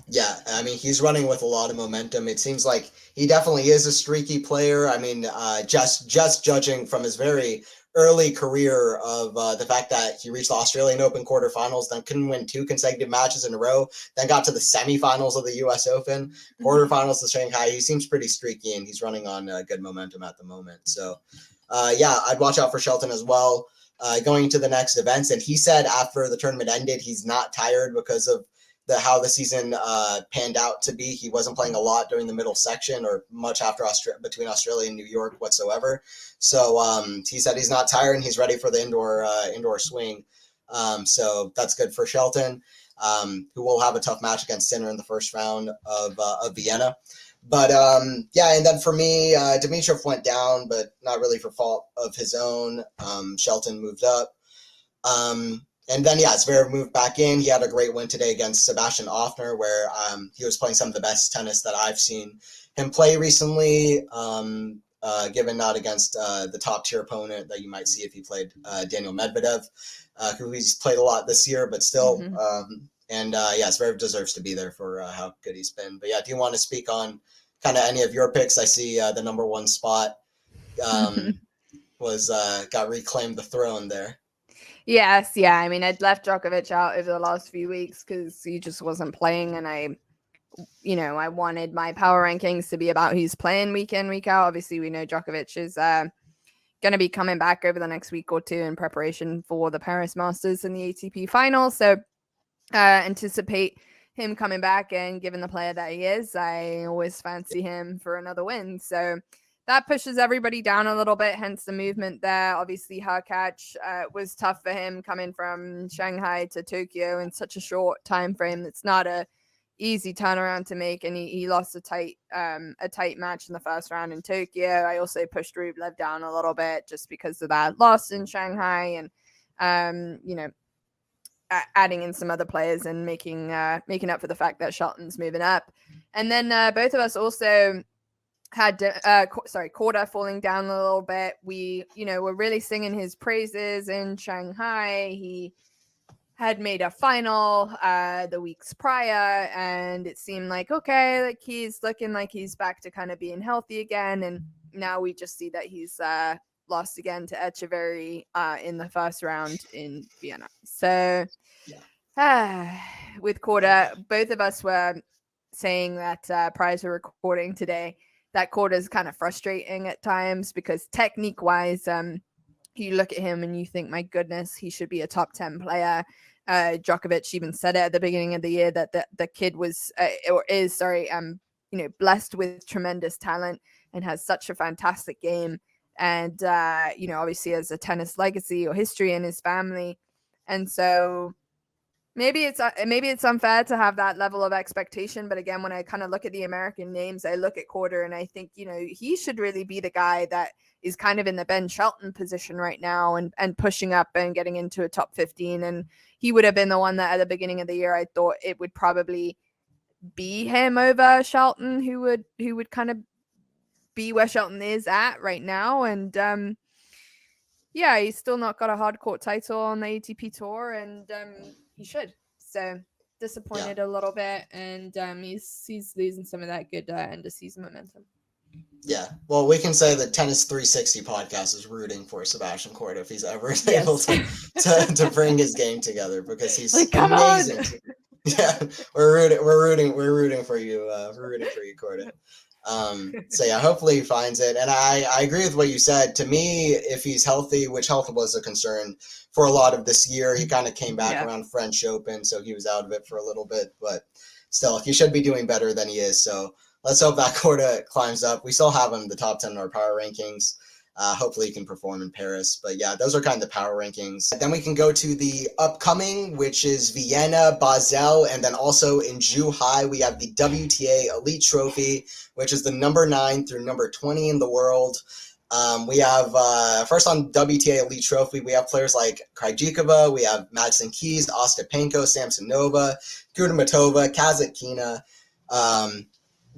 Yeah, I mean, he's running with a lot of momentum. It seems like he definitely is a streaky player. I mean, just judging from his very early career of the fact that he reached the Australian Open quarterfinals, then couldn't win 2 consecutive matches in a row, then got to the semifinals of the U.S. Open, quarterfinals of Shanghai. He seems pretty streaky, and he's running on good momentum at the moment. So, yeah, I'd watch out for Shelton as well going into the next events. And he said after the tournament ended, he's not tired because of how the season panned out to be. He wasn't playing a lot during the middle section or much after between Australia and New York whatsoever. So he said he's not tired and he's ready for the indoor swing. So that's good for Shelton, who will have a tough match against Sinner in the first round of Vienna. But yeah, and then for me, Dimitrov went down, but not really for fault of his own. Shelton moved up. And then, yeah, Zverev moved back in. He had a great win today against Sebastian Offner, where he was playing some of the best tennis that I've seen him play recently, given not against the top-tier opponent that you might see if he played Daniel Medvedev, who he's played a lot this year, but still. Yeah, Zverev deserves to be there for how good he's been. But, yeah, do you want to speak on kind of any of your picks? I see the number 1 spot got reclaimed the throne there. Yes, yeah. I mean, I'd left Djokovic out over the last few weeks because he just wasn't playing, and I wanted my power rankings to be about who's playing week in, week out. Obviously, we know Djokovic is going to be coming back over the next week or 2 in preparation for the Paris Masters and the ATP final. So anticipate him coming back, and given the player that he is, I always fancy him for another win. So that pushes everybody down a little bit, hence the movement there. Obviously, Hurkacz was tough for him coming from Shanghai to Tokyo in such a short time frame. It's not a easy turnaround to make, and he lost a tight match in the first round in Tokyo. I also pushed Rublev down a little bit just because of that loss in Shanghai, and adding in some other players and making up for the fact that Shelton's moving up. And then both of us also had Korda falling down a little bit. We were really singing his praises in Shanghai. He had made a final the weeks prior, and it seemed like, okay, like he's looking like he's back to kind of being healthy again. And now we just see that he's lost again to Echeverry in the first round in Vienna. So with Korda, both of us were saying that prior to recording today, that Korda is kind of frustrating at times because technique-wise, you look at him and you think, my goodness, he should be a top 10 player. Djokovic even said it at the beginning of the year that the kid was blessed with tremendous talent and has such a fantastic game. And, obviously has a tennis legacy or history in his family. And so maybe it's unfair to have that level of expectation. But again, when I kind of look at the American names, I look at Korda and I think, he should really be the guy that is kind of in the Ben Shelton position right now and pushing up and getting into a top 15. And he would have been the one that at the beginning of the year, I thought it would probably be him over Shelton, who would kind of be where Shelton is at right now. And he's still not got a hard court title on the ATP tour, and he should. So disappointed a little bit, and he's losing some of that good end of season momentum. Yeah, well, we can say that Tennis 360 podcast is rooting for Sebastian Korda if he's ever able to bring his game together, because he's amazing. Yeah, we're rooting for you. We're rooting for you, Korda. So yeah, hopefully he finds it. And I agree with what you said. To me, if he's healthy, which health was a concern for a lot of this year, he kind of came back around French Open, so he was out of it for a little bit, but still, he should be doing better than he is. So let's hope that Korda climbs up. We still have him in the top 10 in our power rankings. Hopefully he can perform in Paris. But yeah, those are kind of the power rankings. Then we can go to the upcoming, which is Vienna, Basel, and then also in Zhuhai, we have the WTA Elite Trophy, which is the number 9 through number 20 in the world. We have, first on WTA Elite Trophy, we have players like Krejcikova, we have Madison Keys, Ostapenko, Samsonova, Cluj-Napoca, Kasatkina,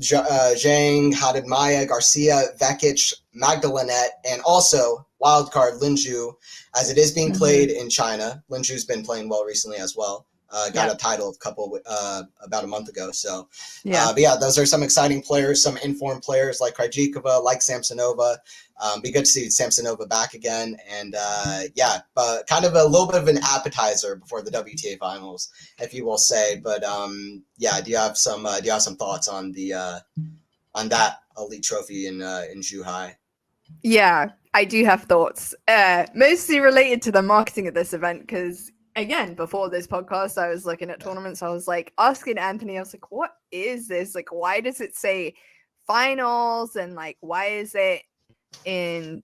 Zhang, Haddad Maya, Garcia, Vekic, Magdalenette, and also wildcard Linju, as it is being played in China. Linju's been playing well recently as well. Got a title about a month ago. So, but yeah, those are some exciting players, some informed players like Krejcikova, like Samsonova. Be good to see Samsonova back again, and but kind of a little bit of an appetizer before the WTA finals, if you will say. But do you have some thoughts on that Elite Trophy in Zhuhai? Yeah, I do have thoughts, mostly related to the marketing of this event, because again, before this podcast, I was looking at tournaments. I was like asking Anthony, I was like, what is this? Like, why does it say finals? And like, why is it in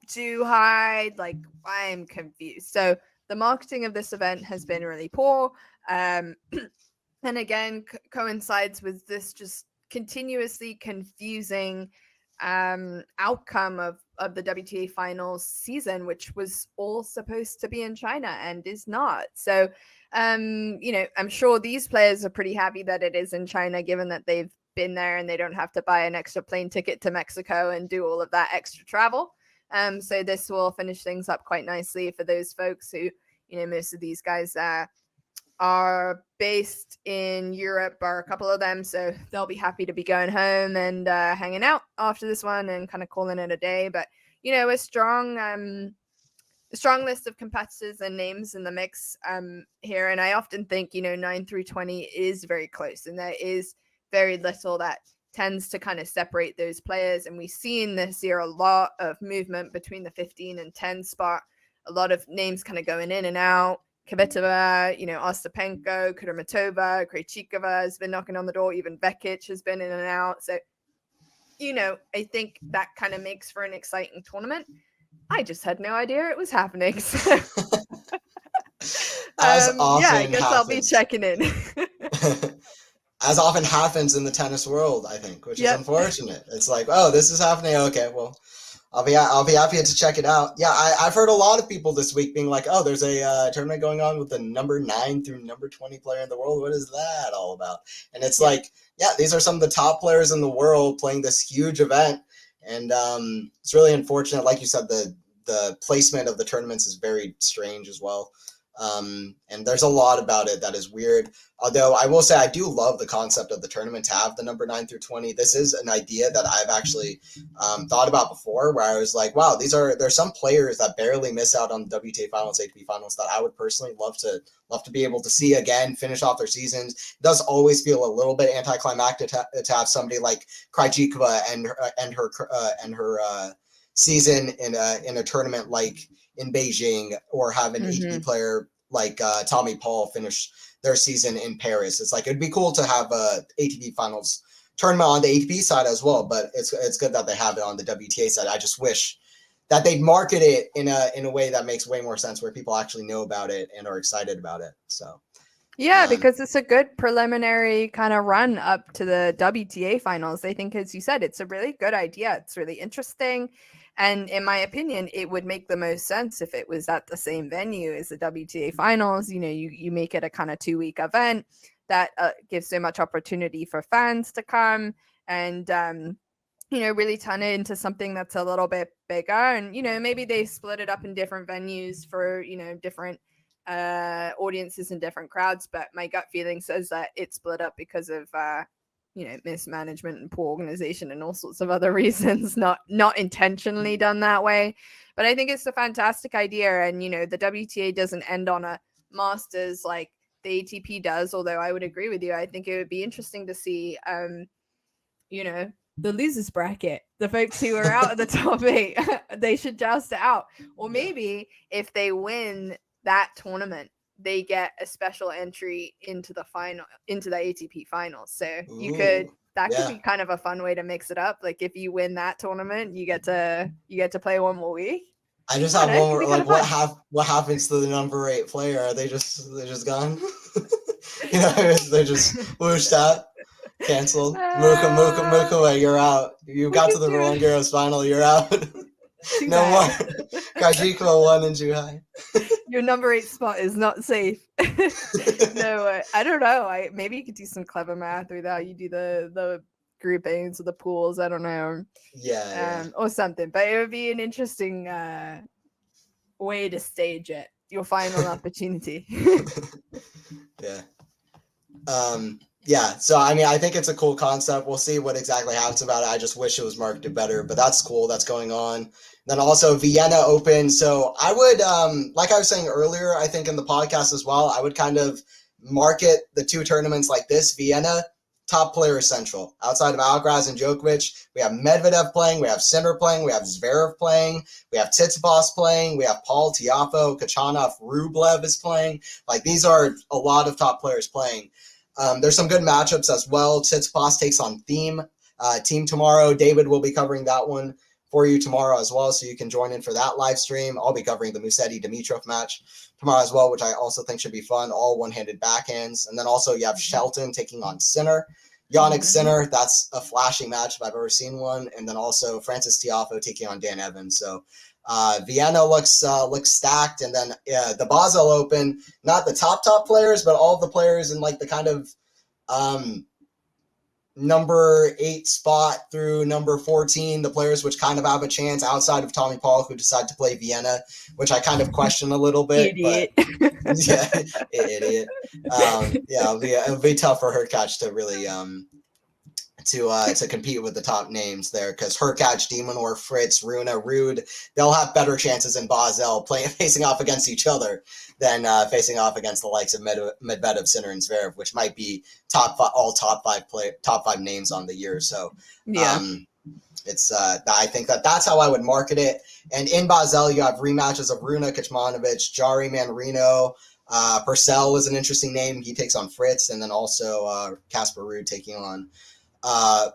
Zhuhai? Like, I'm confused. So the marketing of this event has been really poor. And again, coincides with this just continuously confusing outcome of the WTA finals season, which was all supposed to be in China and is not. So, I'm sure these players are pretty happy that it is in China, given that they've been there and they don't have to buy an extra plane ticket to Mexico and do all of that extra travel. So this will finish things up quite nicely for those folks who, most of these guys are based in Europe, or a couple of them, so they'll be happy to be going home and hanging out after this one and kind of calling it a day. But a strong list of competitors and names in the mix here, and I often think 9 through 20 is very close, and there is very little that tends to kind of separate those players. And we've seen this year a lot of movement between the 15 and 10 spot, a lot of names kind of going in and out. Kvitova, Ostapenko, Kudermetova, Krejcikova has been knocking on the door. Even Vekic has been in and out. So, I think that kind of makes for an exciting tournament. I just had no idea it was happening. So. I guess I'll be checking in. As often happens in the tennis world, I think, which is unfortunate. It's like, oh, this is happening. Okay, well, I'll be happy to check it out. Yeah, I've heard a lot of people this week being like, oh, there's a tournament going on with the number 9 through number 20 player in the world. What is that all about? And it's like, these are some of the top players in the world playing this huge event. And it's really unfortunate. Like you said, the placement of the tournaments is very strange as well. And there's a lot about it that is weird. Although I will say I do love the concept of the tournament to have the number 9 through 20. This is an idea that I've actually thought about before, where I was like, wow, there's some players that barely miss out on the WTA finals, ATP finals, that I would personally love to be able to see again, finish off their seasons. It does always feel a little bit anticlimactic to have somebody like Krejcikova and her season in a tournament like in Beijing, or have an ATP player like Tommy Paul finish their season in Paris. It's like it'd be cool to have a ATP Finals tournament on the ATP side as well, but it's good that they have it on the WTA side. I just wish that they'd market it in a way that makes way more sense, where people actually know about it and are excited about it. So yeah, because it's a good preliminary kind of run up to the WTA finals. I think, as you said, it's a really good idea. It's really interesting. And in my opinion, it would make the most sense if it was at the same venue as the WTA finals. You know, you make it a kind of 2-week event that gives so much opportunity for fans to come and, you know, really turn it into something that's a little bit bigger. And, you know, maybe they split it up in different venues for, you know, different audiences and different crowds. But my gut feeling says that it's split up because of, you know, mismanagement and poor organization and all sorts of other reasons, not intentionally done that way. But I think it's a fantastic idea. And, you know, the WTA doesn't end on a Masters like the ATP does, although I would agree with you. I think it would be interesting to see, you know, the losers bracket, the folks who are out of the top 8, they should joust it out. Or maybe if they win that tournament, they get a special entry into the final, into the ATP finals. So you could, that could be kind of a fun way to mix it up. Like if you win that tournament, you get to play one more week. I just have one more, like what happens to the number 8 player? Are they just gone? You know, they're just whooshed out, canceled. Muka, you're out. You got to the Roland Garros final, you're out. No more. Kajiko won in Juhai. Your number 8 spot is not safe. No, I don't know. Maybe you could do some clever math with how you do the groupings or the pools. I don't know. Yeah. Or something. But it would be an interesting way to stage it. Your final opportunity. Yeah. Yeah, so I mean, I think it's a cool concept. We'll see what exactly happens about it. I just wish it was marketed better, but that's cool. That's going on. Then also Vienna Open. So I would, like I was saying earlier, I think in the podcast as well, I would kind of market the 2 tournaments like this. Vienna, top player central. Outside of Alcaraz and Djokovic, we have Medvedev playing, we have Sinner playing, we have Zverev playing, we have Tsitsipas playing, we have Paul, Tiafoe, Kachanov, Rublev is playing. Like these are a lot of top players playing. There's some good matchups as well. Tsitsipas takes on Team tomorrow. David will be covering that one for you tomorrow as well, so you can join in for that live stream. I'll be covering the Musetti-Dimitrov match tomorrow as well, which I also think should be fun. All one-handed backhands. And then also you have Shelton taking on Sinner. Yannick Sinner, that's a flashing match if I've ever seen one. And then also Francis Tiafoe taking on Dan Evans. So Vienna looks stacked. And then the Basel Open, not the top players, but all of the players in like the kind of number 8 spot through number 14, the players which kind of have a chance outside of Tommy Paul, who decided to play Vienna, which I kind of question a little bit. Idiot. But, yeah, idiot. Yeah, it'll be tough for Hurkacz to really to compete with the top names there, because Hurkacz, Demonor, Fritz, Rune, Ruud, they'll have better chances in Basel facing off against each other than facing off against the likes of Medvedev, Sinner, and Zverev, which might be top 5 names on the year. So yeah. It's I think that's how I would market it. And in Basel, you have rematches of Rune Kecmanovic, Jari Manarino. Purcell is an interesting name. He takes on Fritz, and then also Casper Ruud taking on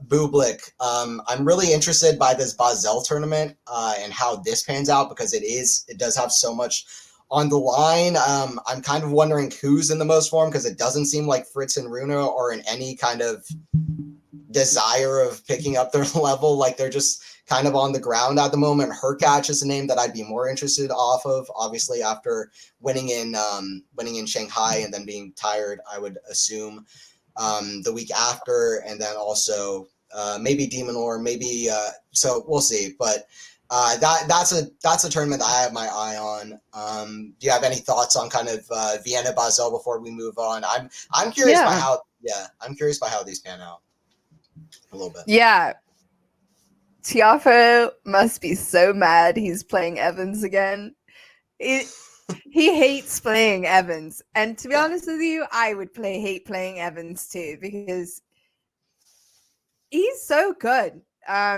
Bublik. I'm really interested by this Basel tournament and how this pans out, because it does have so much on the line. I'm kind of wondering who's in the most form, because it doesn't seem like Fritz and Rune are in any kind of desire of picking up their level. Like they're just kind of on the ground at the moment. Hurkacz is a name that I'd be more interested off of, obviously after winning in Shanghai and then being tired, I would assume, the week after. And then also maybe Demonor, maybe so we'll see. But that's a tournament that I have my eye on. Do you have any thoughts on kind of Vienna Basel before we move on? I'm curious by how these pan out a little bit. Yeah. Tiafoe must be so mad he's playing Evans again. He hates playing Evans. And to be honest with you, I would hate playing Evans too, because he's so good.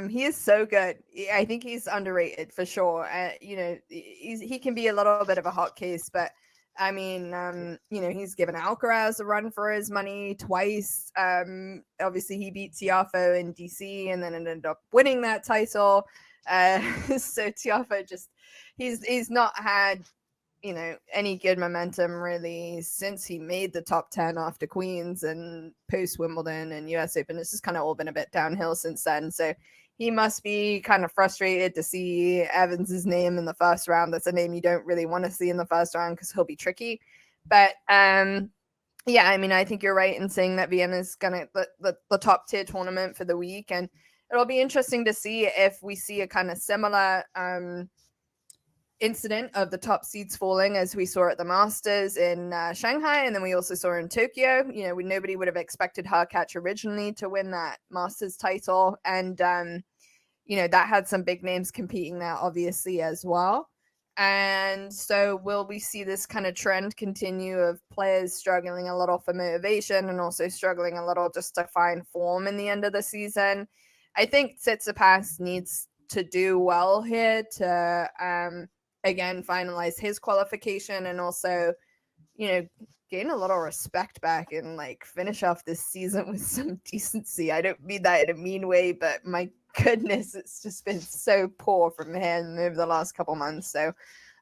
He is so good. I think he's underrated for sure. You know, he can be a little bit of a hot case, but I mean, he's given Alcaraz a run for his money twice. Obviously, he beat Tiafoe in DC and then ended up winning that title. So Tiafoe he's not had, any good momentum really since he made the top 10 after Queens and post Wimbledon and US Open. It's just kind of all been a bit downhill since then. So he must be kind of frustrated to see Evans's name in the first round. That's a name you don't really want to see in the first round because he'll be tricky. But yeah, I mean, I think you're right in saying that Vienna's gonna the top tier tournament for the week, and it'll be interesting to see if we see a kind of similar incident of the top seeds falling as we saw at the Masters in Shanghai, and then we also saw in Tokyo. Nobody would have expected Hurkacz originally to win that Masters title, and that had some big names competing there obviously as well. And so will we see this kind of trend continue of players struggling a little for motivation and also struggling a little just to find form in the end of the season? I think Tsitsipas needs to do well here to again finalize his qualification and also gain a little respect back and finish off this season with some decency. I don't mean that in a mean way, but my goodness, it's just been so poor from him over the last couple months. So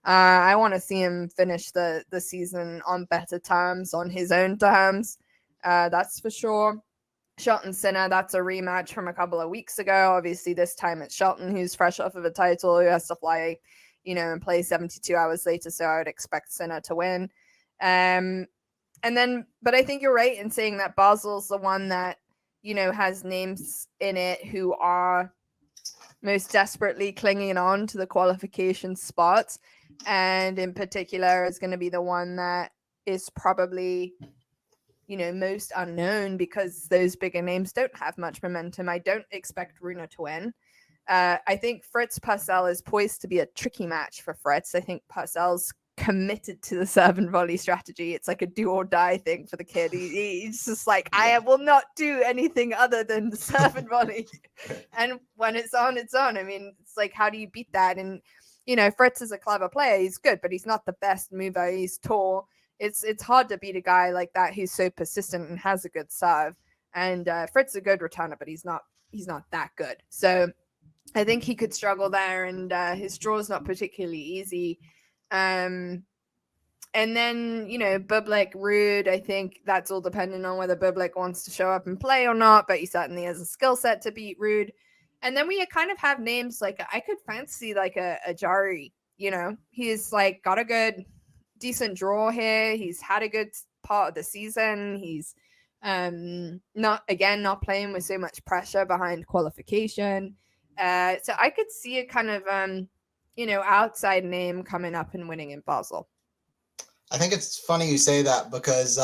I want to see him finish the season on better terms, on his own terms. That's for sure. Shelton Sinner, that's a rematch from a couple of weeks ago. Obviously this time it's Shelton who's fresh off of a title, who has to fly and play 72 hours later, so I would expect Sinner to win. But I think you're right in saying that Basel's the one that, has names in it who are most desperately clinging on to the qualification spots. And in particular is going to be the one that is probably, most unknown because those bigger names don't have much momentum. I don't expect Rune to win. I think Fritz Purcell is poised to be a tricky match for Fritz. I think Purcell's committed to the serve and volley strategy. It's like a do or die thing for the kid. He's just like, I will not do anything other than the serve and volley. And when it's on, it's on. I mean, it's like, how do you beat that? And, Fritz is a clever player. He's good, but he's not the best mover. He's tall. It's hard to beat a guy like that who's so persistent and has a good serve. And Fritz is a good returner, but he's not that good. So I think he could struggle there, and his draw is not particularly easy. And then, Bublik, Ruud, I think that's all dependent on whether Bublik wants to show up and play or not, but he certainly has a skill set to beat Ruud. And then we kind of have names I could fancy a Jari, he's got a good, decent draw here. He's had a good part of the season. He's not playing with so much pressure behind qualification. So I could see a kind of, outside name coming up and winning in Basel. I think it's funny you say that because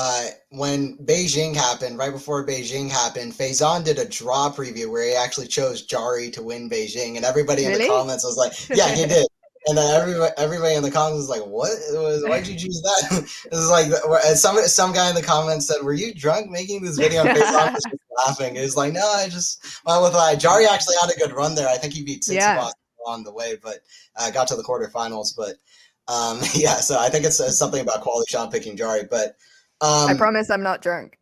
when Beijing happened, right before Beijing happened, Faison did a draw preview where he actually chose Jari to win Beijing, and everybody in the comments was like, yeah, he did. And then everybody in the comments was like, what? Why'd you choose that? It was like, some guy in the comments said, were you drunk making this video? And Faison was just laughing. It was like, no, I just went with Jari actually had a good run there. I think he beat Tsitsipas on the way, but got to the quarterfinals. But yeah, so I think it's something about QualityShot picking Jari. But I promise I'm not drunk.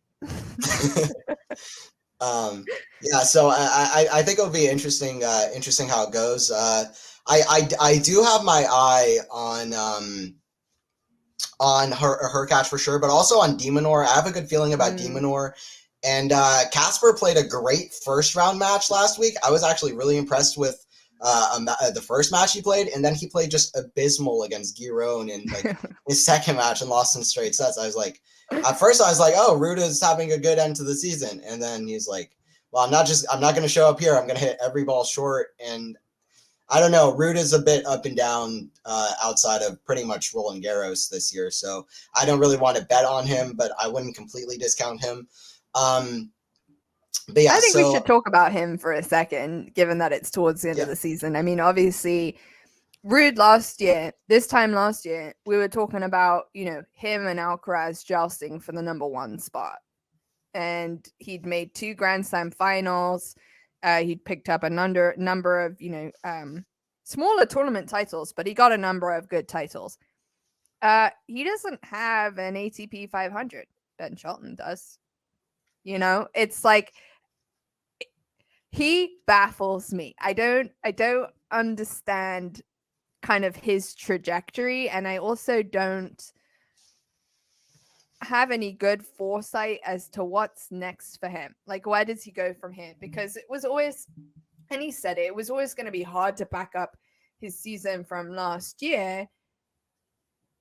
Yeah, so I think it'll be interesting how it goes. I do have my eye on Hurkacz for sure, but also on de Minaur. I have a good feeling about de Minaur. And Casper played a great first round match last week. I was actually really impressed with the first match he played, and then he played just abysmal against Giron in his second match and lost in straight sets. I was like, at first I was like, oh, Ruud is having a good end to the season, and then he's like, well, I'm not going to show up here. I'm going to hit every ball short, and I don't know. Ruud is a bit up and down outside of pretty much Roland Garros this year, so I don't really want to bet on him, but I wouldn't completely discount him. But yeah, I think we should talk about him for a second, given that it's towards the end of the season. I mean, obviously, Ruud this time last year, we were talking about, him and Alcaraz jousting for the number one spot. And he'd made 2 Grand Slam finals. He'd picked up a number of, smaller tournament titles, but he got a number of good titles. He doesn't have an ATP 500. Ben Shelton does. You know, it's like he baffles me. I don't understand kind of his trajectory, and I also don't have any good foresight as to what's next for him. Like, where does he go from here? Because it was always, and he said it was always going to be hard to back up his season from last year.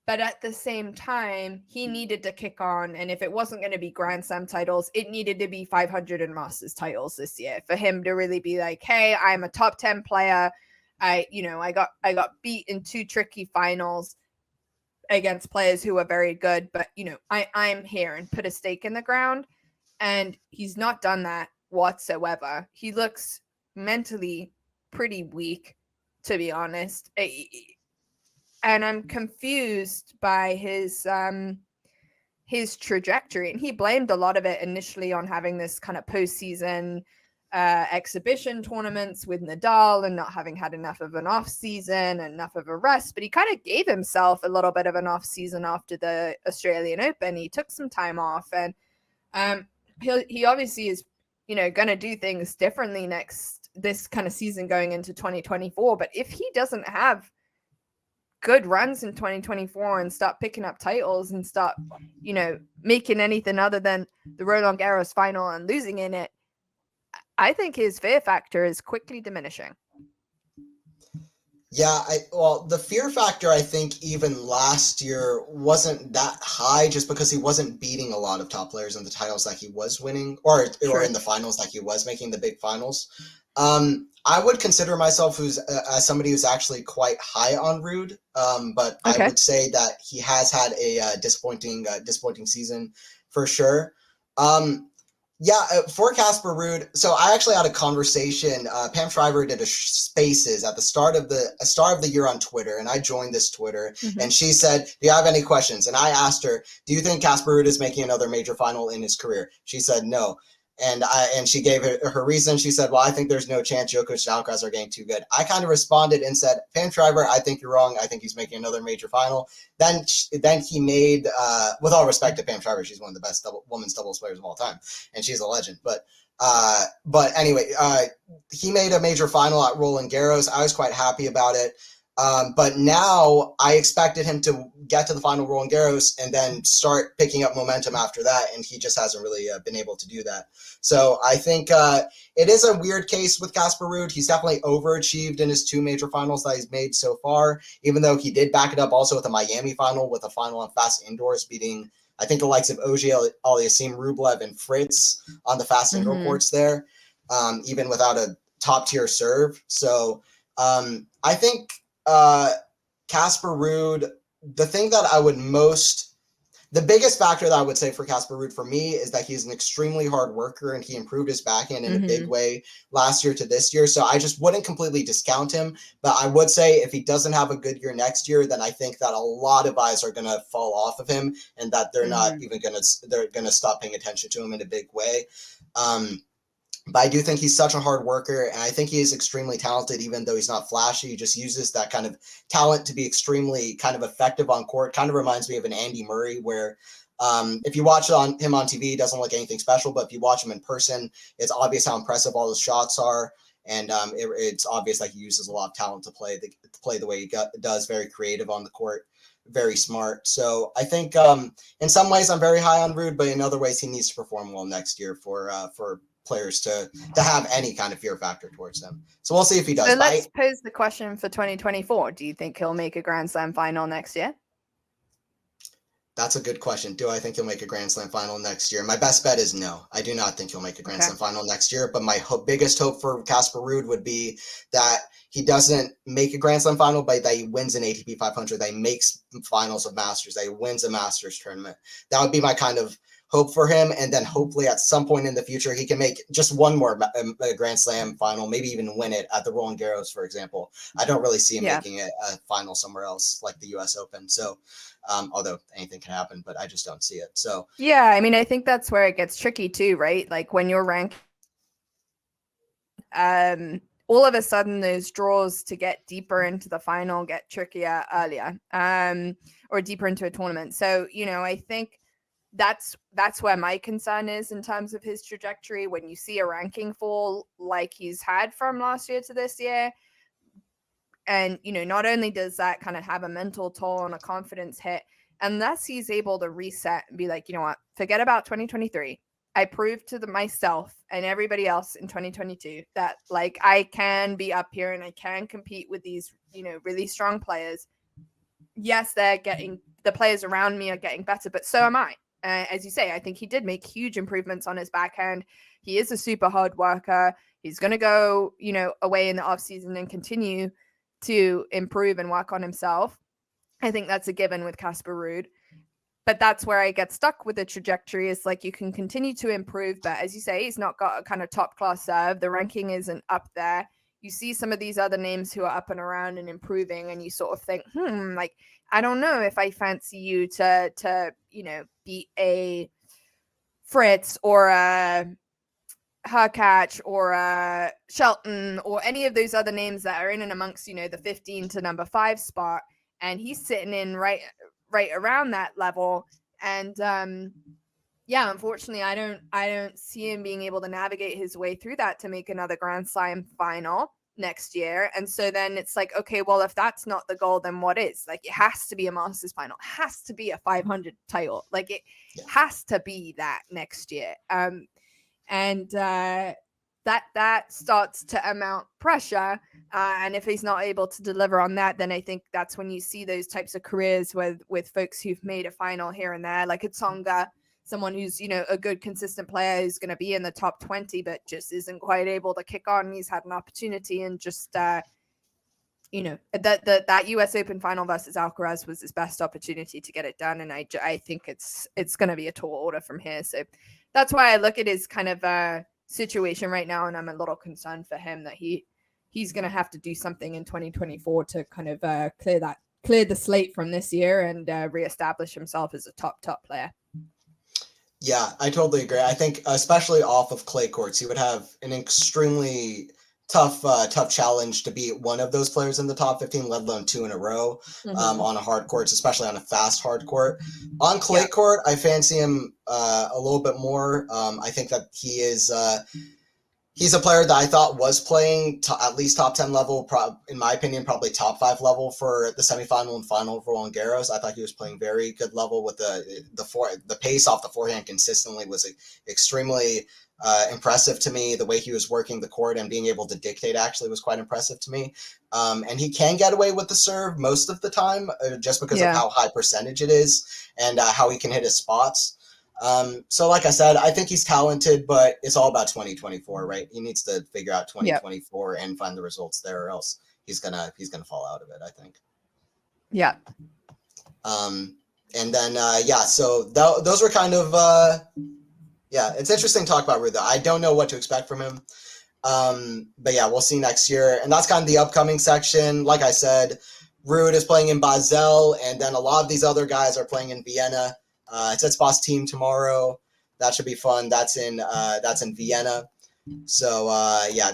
But at the same time, he needed to kick on. And if it wasn't going to be Grand Slam titles, it needed to be 500 and Masters titles this year for him to really be like, hey, I'm a top 10 player. I got beat in 2 tricky finals against players who are very good. But, I'm here, and put a stake in the ground. And he's not done that whatsoever. He looks mentally pretty weak, to be honest. And I'm confused by his trajectory. And he blamed a lot of it initially on having this kind of postseason exhibition tournaments with Nadal and not having had enough of an off season, enough of a rest. But he kind of gave himself a little bit of an off season after the Australian Open. He took some time off, and he obviously is, going to do things differently this kind of season going into 2024. But if he doesn't have good runs in 2024 and start picking up titles and start, making anything other than the Roland Garros final and losing in it, I think his fear factor is quickly diminishing. Yeah, the fear factor, I think even last year wasn't that high just because he wasn't beating a lot of top players in the titles that he was winning or in the finals that he was making, the big finals. I would consider myself as somebody who's actually quite high on Ruud, but okay. I would say that he has had a disappointing season for sure. For Casper Ruud, so I actually had a conversation. Pam Shriver did a Spaces at the start of the year on Twitter, and I joined this Twitter, and she said, "Do you have any questions?" And I asked her, "Do you think Casper Ruud is making another major final in his career?" She said no. And she gave her reason. She said, "Well, I think there's no chance. Djokovic and Alcaraz are getting too good." I kind of responded and said, "Pam Shriver, I think you're wrong. I think he's making another major final." Then he made, with all respect to Pam Shriver, she's one of the best women's doubles players of all time, and she's a legend. But anyway, he made a major final at Roland Garros. I was quite happy about it. But now I expected him to get to the final Roland Garros and then start picking up momentum after that, and he just hasn't really been able to do that. So I think it is a weird case with Casper Ruud. He's definitely overachieved in his 2 major finals that he's made so far, even though he did back it up also with a Miami final, with a final on fast indoors, beating, I think, the likes of Ogier, Aliassime, Rublev, and Fritz on the fast indoor courts there, even without a top-tier serve. So I think Casper Ruud, the biggest factor that I would say for Casper Ruud for me is that he's an extremely hard worker, and he improved his backhand in a big way last year to this year. So I just wouldn't completely discount him, but I would say if he doesn't have a good year next year, then I think that a lot of eyes are going to fall off of him, and that they're not even they're going to stop paying attention to him in a big way. But I do think he's such a hard worker, and I think he is extremely talented, even though he's not flashy. He just uses that kind of talent to be extremely kind of effective on court. Kind of reminds me of an Andy Murray, where if you watch him on TV, he doesn't look anything special, but if you watch him in person, it's obvious how impressive all his shots are, and it's obvious that he uses a lot of talent to play the way he does, very creative on the court. Very smart. So I think in some ways I'm very high on Ruud, but in other ways he needs to perform well next year for players to have any kind of fear factor towards them. So we'll see if he does. So let's pose the question for 2024. Do you think he'll make a Grand Slam final next year? That's a good question. Do I think he'll make a Grand Slam final next year? My best bet is no. I do not think he'll make a Grand Slam final next year, but my biggest hope for Casper Ruud would be that he doesn't make a Grand Slam final, but that he wins an ATP 500, that he makes finals of Masters, that he wins a Masters tournament. That would be my kind of hope for him, and then hopefully at some point in the future he can make just one more Grand Slam final, maybe even win it at the Roland Garros, for example. I don't really see him making a final somewhere else like the US Open. So although anything can happen, but I just don't see it. So yeah, I mean, I think that's where it gets tricky too, right? Like when you're ranked all of a sudden those draws to get deeper into the final get trickier earlier, or deeper into a tournament. So, I think that's where my concern is in terms of his trajectory. When you see a ranking fall like he's had from last year to this year, and, not only does that kind of have a mental toll and a confidence hit, unless he's able to reset and be like, you know what, forget about 2023. I proved to myself and everybody else in 2022 that like I can be up here and I can compete with these, really strong players. Yes, the players around me are getting better, but so am I. As you say, I think he did make huge improvements on his backhand. He is a super hard worker. He's going to go, away in the off season and continue to improve and work on himself. I think that's a given with Casper Ruud. But that's where I get stuck with the trajectory. Is like you can continue to improve, but as you say, he's not got a kind of top class serve. The ranking isn't up there. You see some of these other names who are up and around and improving, and you sort of think, like, I don't know if I fancy you to beat a Fritz or a Hurkacz or a Shelton or any of those other names that are in and amongst, the 15 to number 5 spot. And he's sitting in right around that level. And unfortunately, I don't see him being able to navigate his way through that to make another Grand Slam final next year. And so then it's like, okay, well, if that's not the goal, then what is? Like, it has to be a Masters final. It has to be a 500 title. Like, it has to be that next year. And that starts to amount pressure. And if he's not able to deliver on that, then I think that's when you see those types of careers with folks who've made a final here and there, like a Tsonga, someone who's, a good, consistent player who's going to be in the top 20, but just isn't quite able to kick on. He's had an opportunity and just, that US Open final versus Alcaraz was his best opportunity to get it done. And I think it's going to be a tall order from here. So that's why I look at his kind of situation right now. And I'm a little concerned for him that he's going to have to do something in 2024 to kind of clear the slate from this year and reestablish himself as a top player. Yeah, I totally agree. I think especially off of clay courts, he would have an extremely tough challenge to beat one of those players in the top 15, let alone 2 in a row on a hard court, especially on a fast hard court. On clay court, I fancy him a little bit more. I think that he is he's a player that I thought was playing at least top 10 level, in my opinion, probably top 5 level for the semifinal and final for Roland Garros. I thought he was playing very good level with the pace off the forehand consistently was extremely impressive to me. The way he was working the court and being able to dictate actually was quite impressive to me. And he can get away with the serve most of the time just because of how high percentage it is and how he can hit his spots. So like I said, I think he's talented, but it's all about 2024, right? He needs to figure out 2024 and find the results there, or else he's gonna fall out of it, I think. Yeah. And then so those were kind of it's interesting to talk about Ruud. I don't know what to expect from him. But yeah, we'll see next year. And that's kind of the upcoming section. Like I said, Ruud is playing in Basel, and then a lot of these other guys are playing in Vienna. Tsitsipas team tomorrow. That should be fun. That's in Vienna. So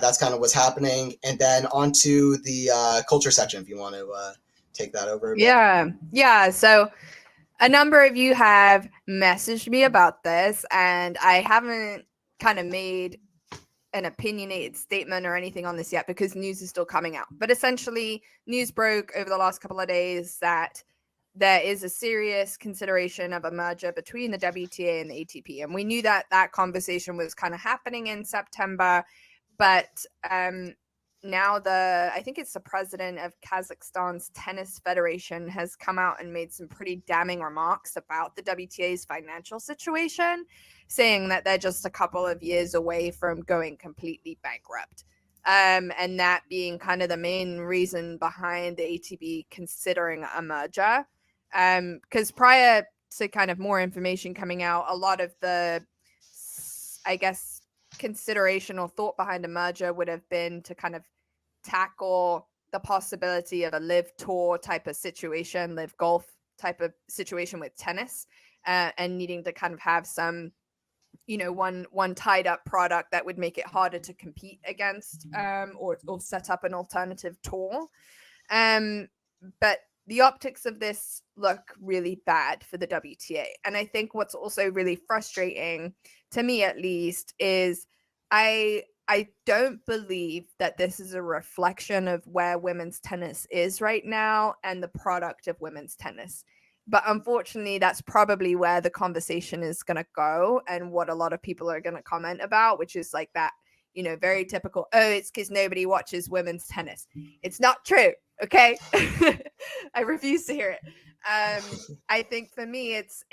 that's kind of what's happening. And then on to the culture section, if you want to take that over a bit. Yeah. So a number of you have messaged me about this, and I haven't kind of made an opinionated statement or anything on this yet because news is still coming out. But essentially, news broke over the last couple of days that there is a serious consideration of a merger between the WTA and the ATP. And we knew that conversation was kind of happening in September, but now I think it's the president of Kazakhstan's tennis federation has come out and made some pretty damning remarks about the WTA's financial situation, saying that they're just a couple of years away from going completely bankrupt. And that being kind of the main reason behind the ATP considering a merger. Because prior to kind of more information coming out, a lot of the, I guess, consideration or thought behind a merger would have been to kind of tackle the possibility of a live tour type of situation, live golf type of situation with tennis, and needing to kind of have some one tied up product that would make it harder to compete against, or set up an alternative tour. But the optics of this look really bad for the WTA. And I think what's also really frustrating, to me at least, is I don't believe that this is a reflection of where women's tennis is right now and the product of women's tennis. But unfortunately, that's probably where the conversation is going to go and what a lot of people are going to comment about, which is like that, very typical, oh, it's because nobody watches women's tennis. It's not true. Okay. I refuse to hear it. I think for me, it's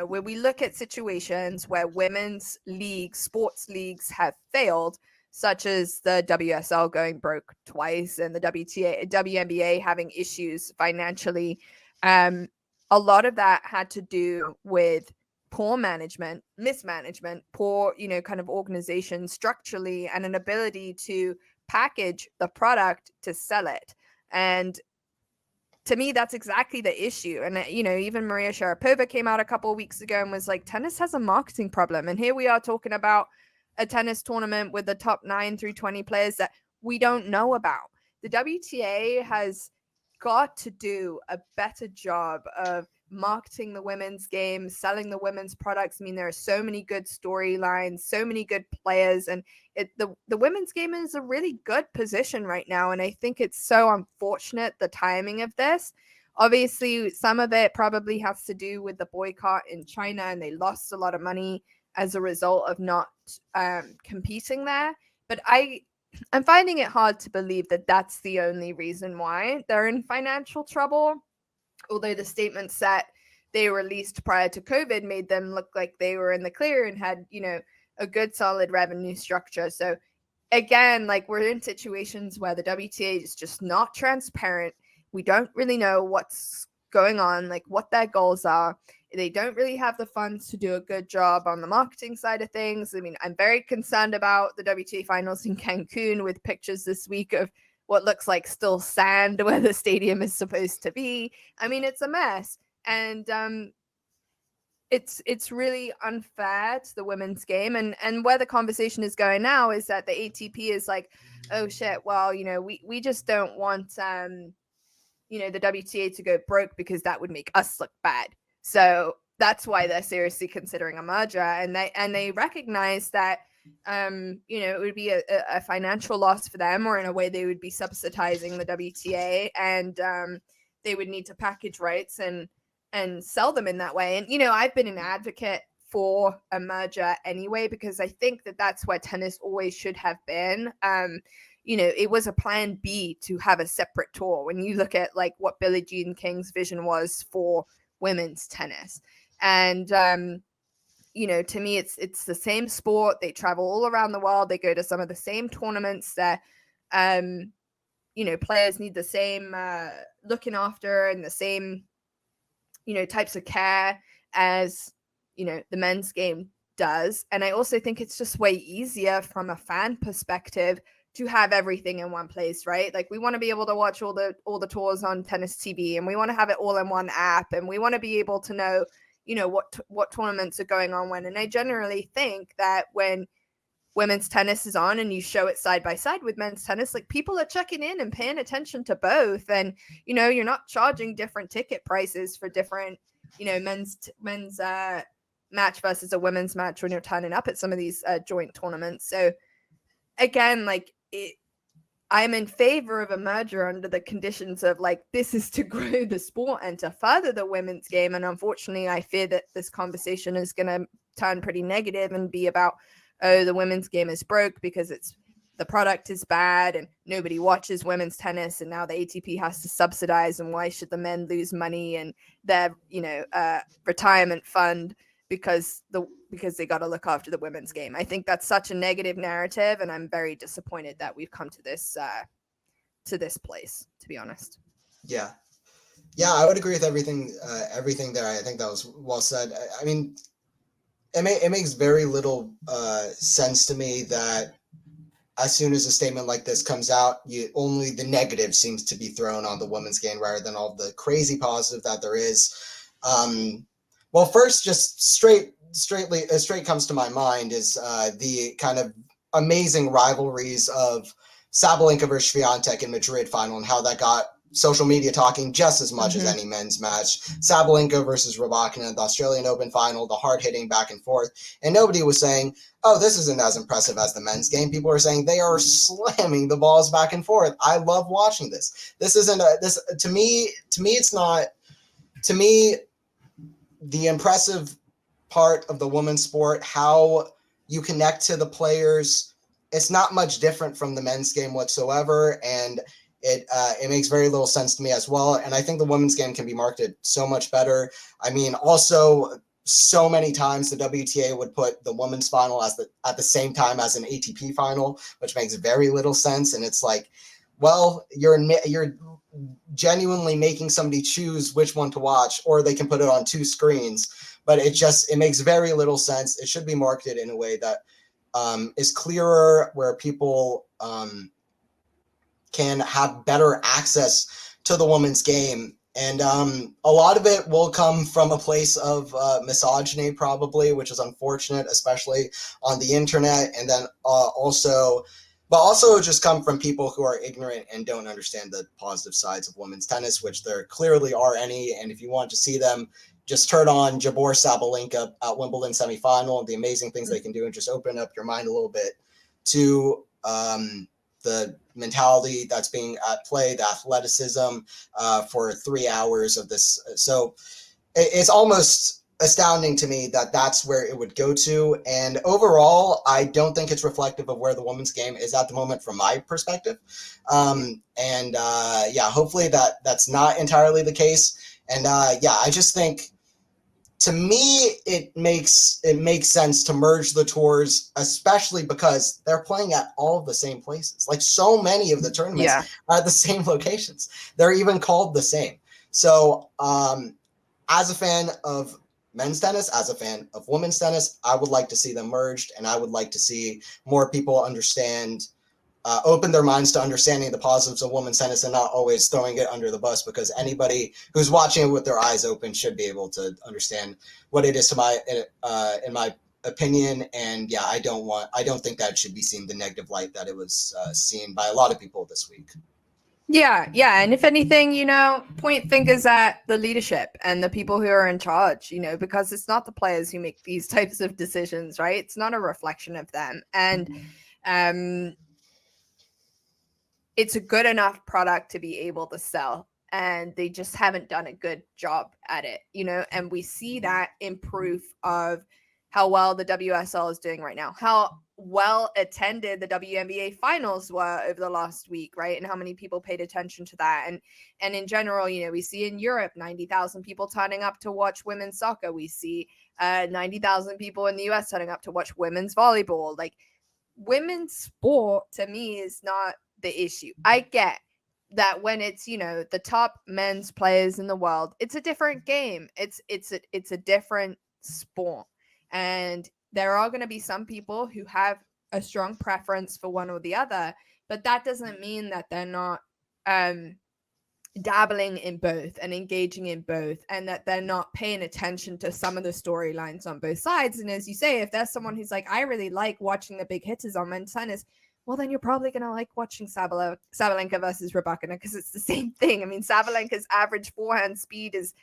when we look at situations where women's leagues, sports leagues have failed, such as the WSL going broke twice and the WNBA having issues financially, a lot of that had to do with poor management, mismanagement, poor, kind of organization structurally, and an ability to package the product to sell it. And to me, that's exactly the issue. And, even Maria Sharapova came out a couple of weeks ago and was like, tennis has a marketing problem. And here we are talking about a tennis tournament with the top 9 through 20 players that we don't know about. The WTA has got to do a better job of marketing the women's game, selling the women's products. I mean, there are so many good storylines, so many good players, and the women's game is a really good position right now. And I think it's so unfortunate, the timing of this. Obviously, some of it probably has to do with the boycott in China, and they lost a lot of money as a result of not competing there. But I'm finding it hard to believe that that's the only reason why they're in financial trouble. Although the statements that they released prior to COVID made them look like they were in the clear and had, a good solid revenue structure. So again, like, we're in situations where the WTA is just not transparent. We don't really know what's going on, like what their goals are. They don't really have the funds to do a good job on the marketing side of things. I mean, I'm very concerned about the WTA finals in Cancun, with pictures this week of what looks like still sand where the stadium is supposed to be. I mean, it's a mess. And it's really unfair to the women's game. And where the conversation is going now is that the ATP is like, oh shit, well, we just don't want the WTA to go broke because that would make us look bad. So that's why they're seriously considering a merger. And they recognize that it would be a financial loss for them, or in a way they would be subsidizing the WTA, and they would need to package rights and sell them in that way. And, I've been an advocate for a merger anyway, because I think that that's where tennis always should have been. It was a plan B to have a separate tour when you look at like what Billie Jean King's vision was for women's tennis. And to me, it's the same sport. They travel all around the world. They go to some of the same tournaments that, players need the same looking after and the same, types of care as, the men's game does. And I also think it's just way easier from a fan perspective to have everything in one place, right? Like, we want to be able to watch all the tours on Tennis TV, and we want to have it all in one app, and we want to be able to know, what tournaments are going on when. And I generally think that when women's tennis is on and you show it side by side with men's tennis, like, people are checking in and paying attention to both. And, you're not charging different ticket prices for different, men's match versus a women's match when you're turning up at some of these joint tournaments. So again, like, I'm in favor of a merger under the conditions of, like, this is to grow the sport and to further the women's game. And unfortunately, I fear that this conversation is going to turn pretty negative and be about, oh, the women's game is broke because the product is bad and nobody watches women's tennis, and now the ATP has to subsidize, and why should the men lose money and their retirement fund because they got to look after the women's game. I think that's such a negative narrative, and I'm very disappointed that we've come to this place, to be honest. Yeah, I would agree with everything there. I think that was well said. I mean, it makes very little sense to me that as soon as a statement like this comes out, only the negative seems to be thrown on the women's game rather than all the crazy positive that there is. Well, first, just straight straight comes to my mind is the kind of amazing rivalries of Sabalenka versus Swiatek in Madrid final, and how that got social media talking just as much as any men's match. Sabalenka versus Rybakina at the Australian Open final, the hard-hitting back and forth. And nobody was saying, oh, this isn't as impressive as the men's game. People are saying they are slamming the balls back and forth. I love watching this. This isn't to me, it's not. To me, the impressive part of the women's sport, how you connect to the players, it's not much different from the men's game whatsoever. And it makes very little sense to me as well. And I think the women's game can be marketed so much better. I mean, also, so many times the WTA would put the women's final at the same time as an ATP final, which makes very little sense. And it's like, well, you're genuinely making somebody choose which one to watch, or they can put it on 2 screens. But it makes very little sense. It should be marketed in a way that is clearer, where people can have better access to the women's game. And a lot of it will come from a place of misogyny, probably, which is unfortunate, especially on the internet. And then also just come from people who are ignorant and don't understand the positive sides of women's tennis, which there clearly are any. And if you want to see them, just turn on Jabor Sabalenka at Wimbledon semifinal and the amazing things they can do, and just open up your mind a little bit to the mentality that's being at play, the athleticism for 3 hours of this. So it's almost astounding to me that that's where it would go to. And overall, I don't think it's reflective of where the women's game is at the moment from my perspective. Hopefully that's not entirely the case. And I just think, to me, it makes sense to merge the tours, especially because they're playing at all of the same places. Like, so many of the tournaments are at the same locations. They're even called the same. So as a fan of men's tennis, as a fan of women's tennis, I would like to see them merged, and I would like to see more people open their minds to understanding the positives of women's tennis and not always throwing it under the bus, because anybody who's watching it with their eyes open should be able to understand what it is in my opinion. And I don't think that should be seen the negative light that it was seen by a lot of people this week. Yeah. And if anything, point fingers at the leadership and the people who are in charge, because it's not the players who make these types of decisions, right? It's not a reflection of them. And it's a good enough product to be able to sell, and they just haven't done a good job at it, and we see that in proof of how well the WSL is doing right now, how well attended the WNBA finals were over the last week, right? And how many people paid attention to that. And in general, we see in Europe 90,000 people turning up to watch women's soccer. We see 90,000 people in the US turning up to watch women's volleyball. Like, women's sport to me is not the issue. I get that when it's the top men's players in the world, it's a different game. It's a different sport, and there are going to be some people who have a strong preference for one or the other, but that doesn't mean that they're not dabbling in both and engaging in both, and that they're not paying attention to some of the storylines on both sides. And as you say, if there's someone who's like, I really like watching the big hitters on men's tennis, well, then you're probably going to like watching Sabalenka versus Rybakina, because it's the same thing. I mean, Sabalenka's average forehand speed is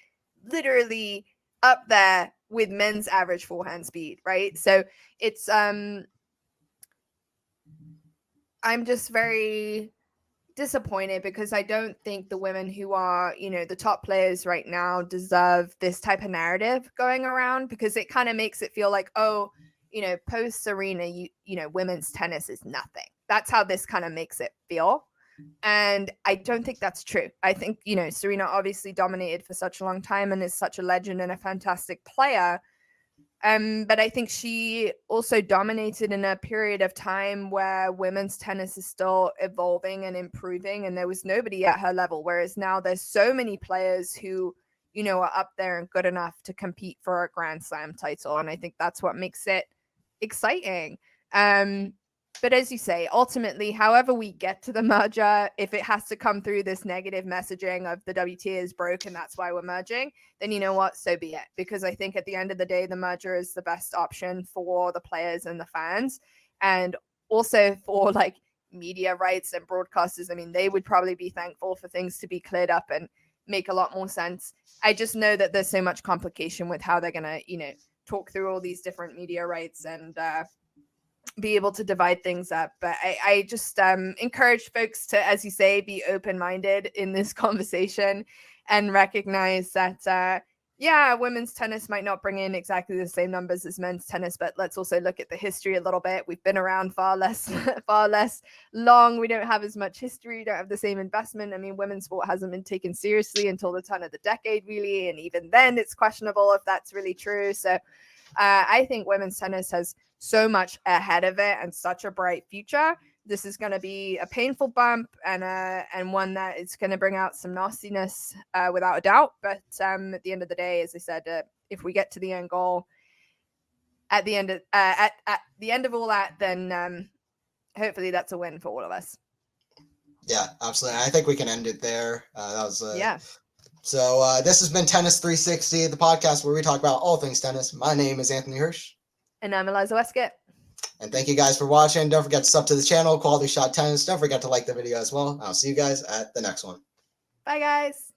literally up there with men's average forehand speed, right? So it's I'm just very disappointed, because I don't think the women who are, the top players right now deserve this type of narrative going around, because it kind of makes it feel like, oh, post Serena, women's tennis is nothing. That's how this kind of makes it feel. And I don't think that's true. I think, Serena obviously dominated for such a long time and is such a legend and a fantastic player. But I think she also dominated in a period of time where women's tennis is still evolving and improving, and there was nobody at her level. Whereas now there's so many players who, are up there and good enough to compete for a Grand Slam title. And I think that's what makes it exciting. But as you say, ultimately, however we get to the merger, if it has to come through this negative messaging of the WTA is broke and that's why we're merging, then you know what, so be it. Because I think at the end of the day, the merger is the best option for the players and the fans, and also for like media rights and broadcasters. I mean, they would probably be thankful for things to be cleared up and make a lot more sense. I just know that there's so much complication with how they're going to, talk through all these different media rights and be able to divide things up. But I just encourage folks to, as you say, be open-minded in this conversation and recognize that women's tennis might not bring in exactly the same numbers as men's tennis, but let's also look at the history a little bit. We've been around far less long. We don't have as much history. We don't have the same investment. I mean, women's sport hasn't been taken seriously until the turn of the decade, really, and even then it's questionable if that's really true. So I think women's tennis has so much ahead of it and such a bright future. This is going to be a painful bump and one that is going to bring out some nastiness without a doubt. But at the end of the day, as I said, if we get to the end goal at the end of all that, then hopefully that's a win for all of us. Yeah, absolutely. I think we can end it there. That was yeah. So this has been Tennis 360, the podcast where we talk about all things tennis. My name is Anthony Hirsch. And I'm Eliza Wastcoat. And thank you guys for watching. Don't forget to sub to the channel, Quality Shot Tennis. Don't forget to like the video as well. I'll see you guys at the next one. Bye, guys.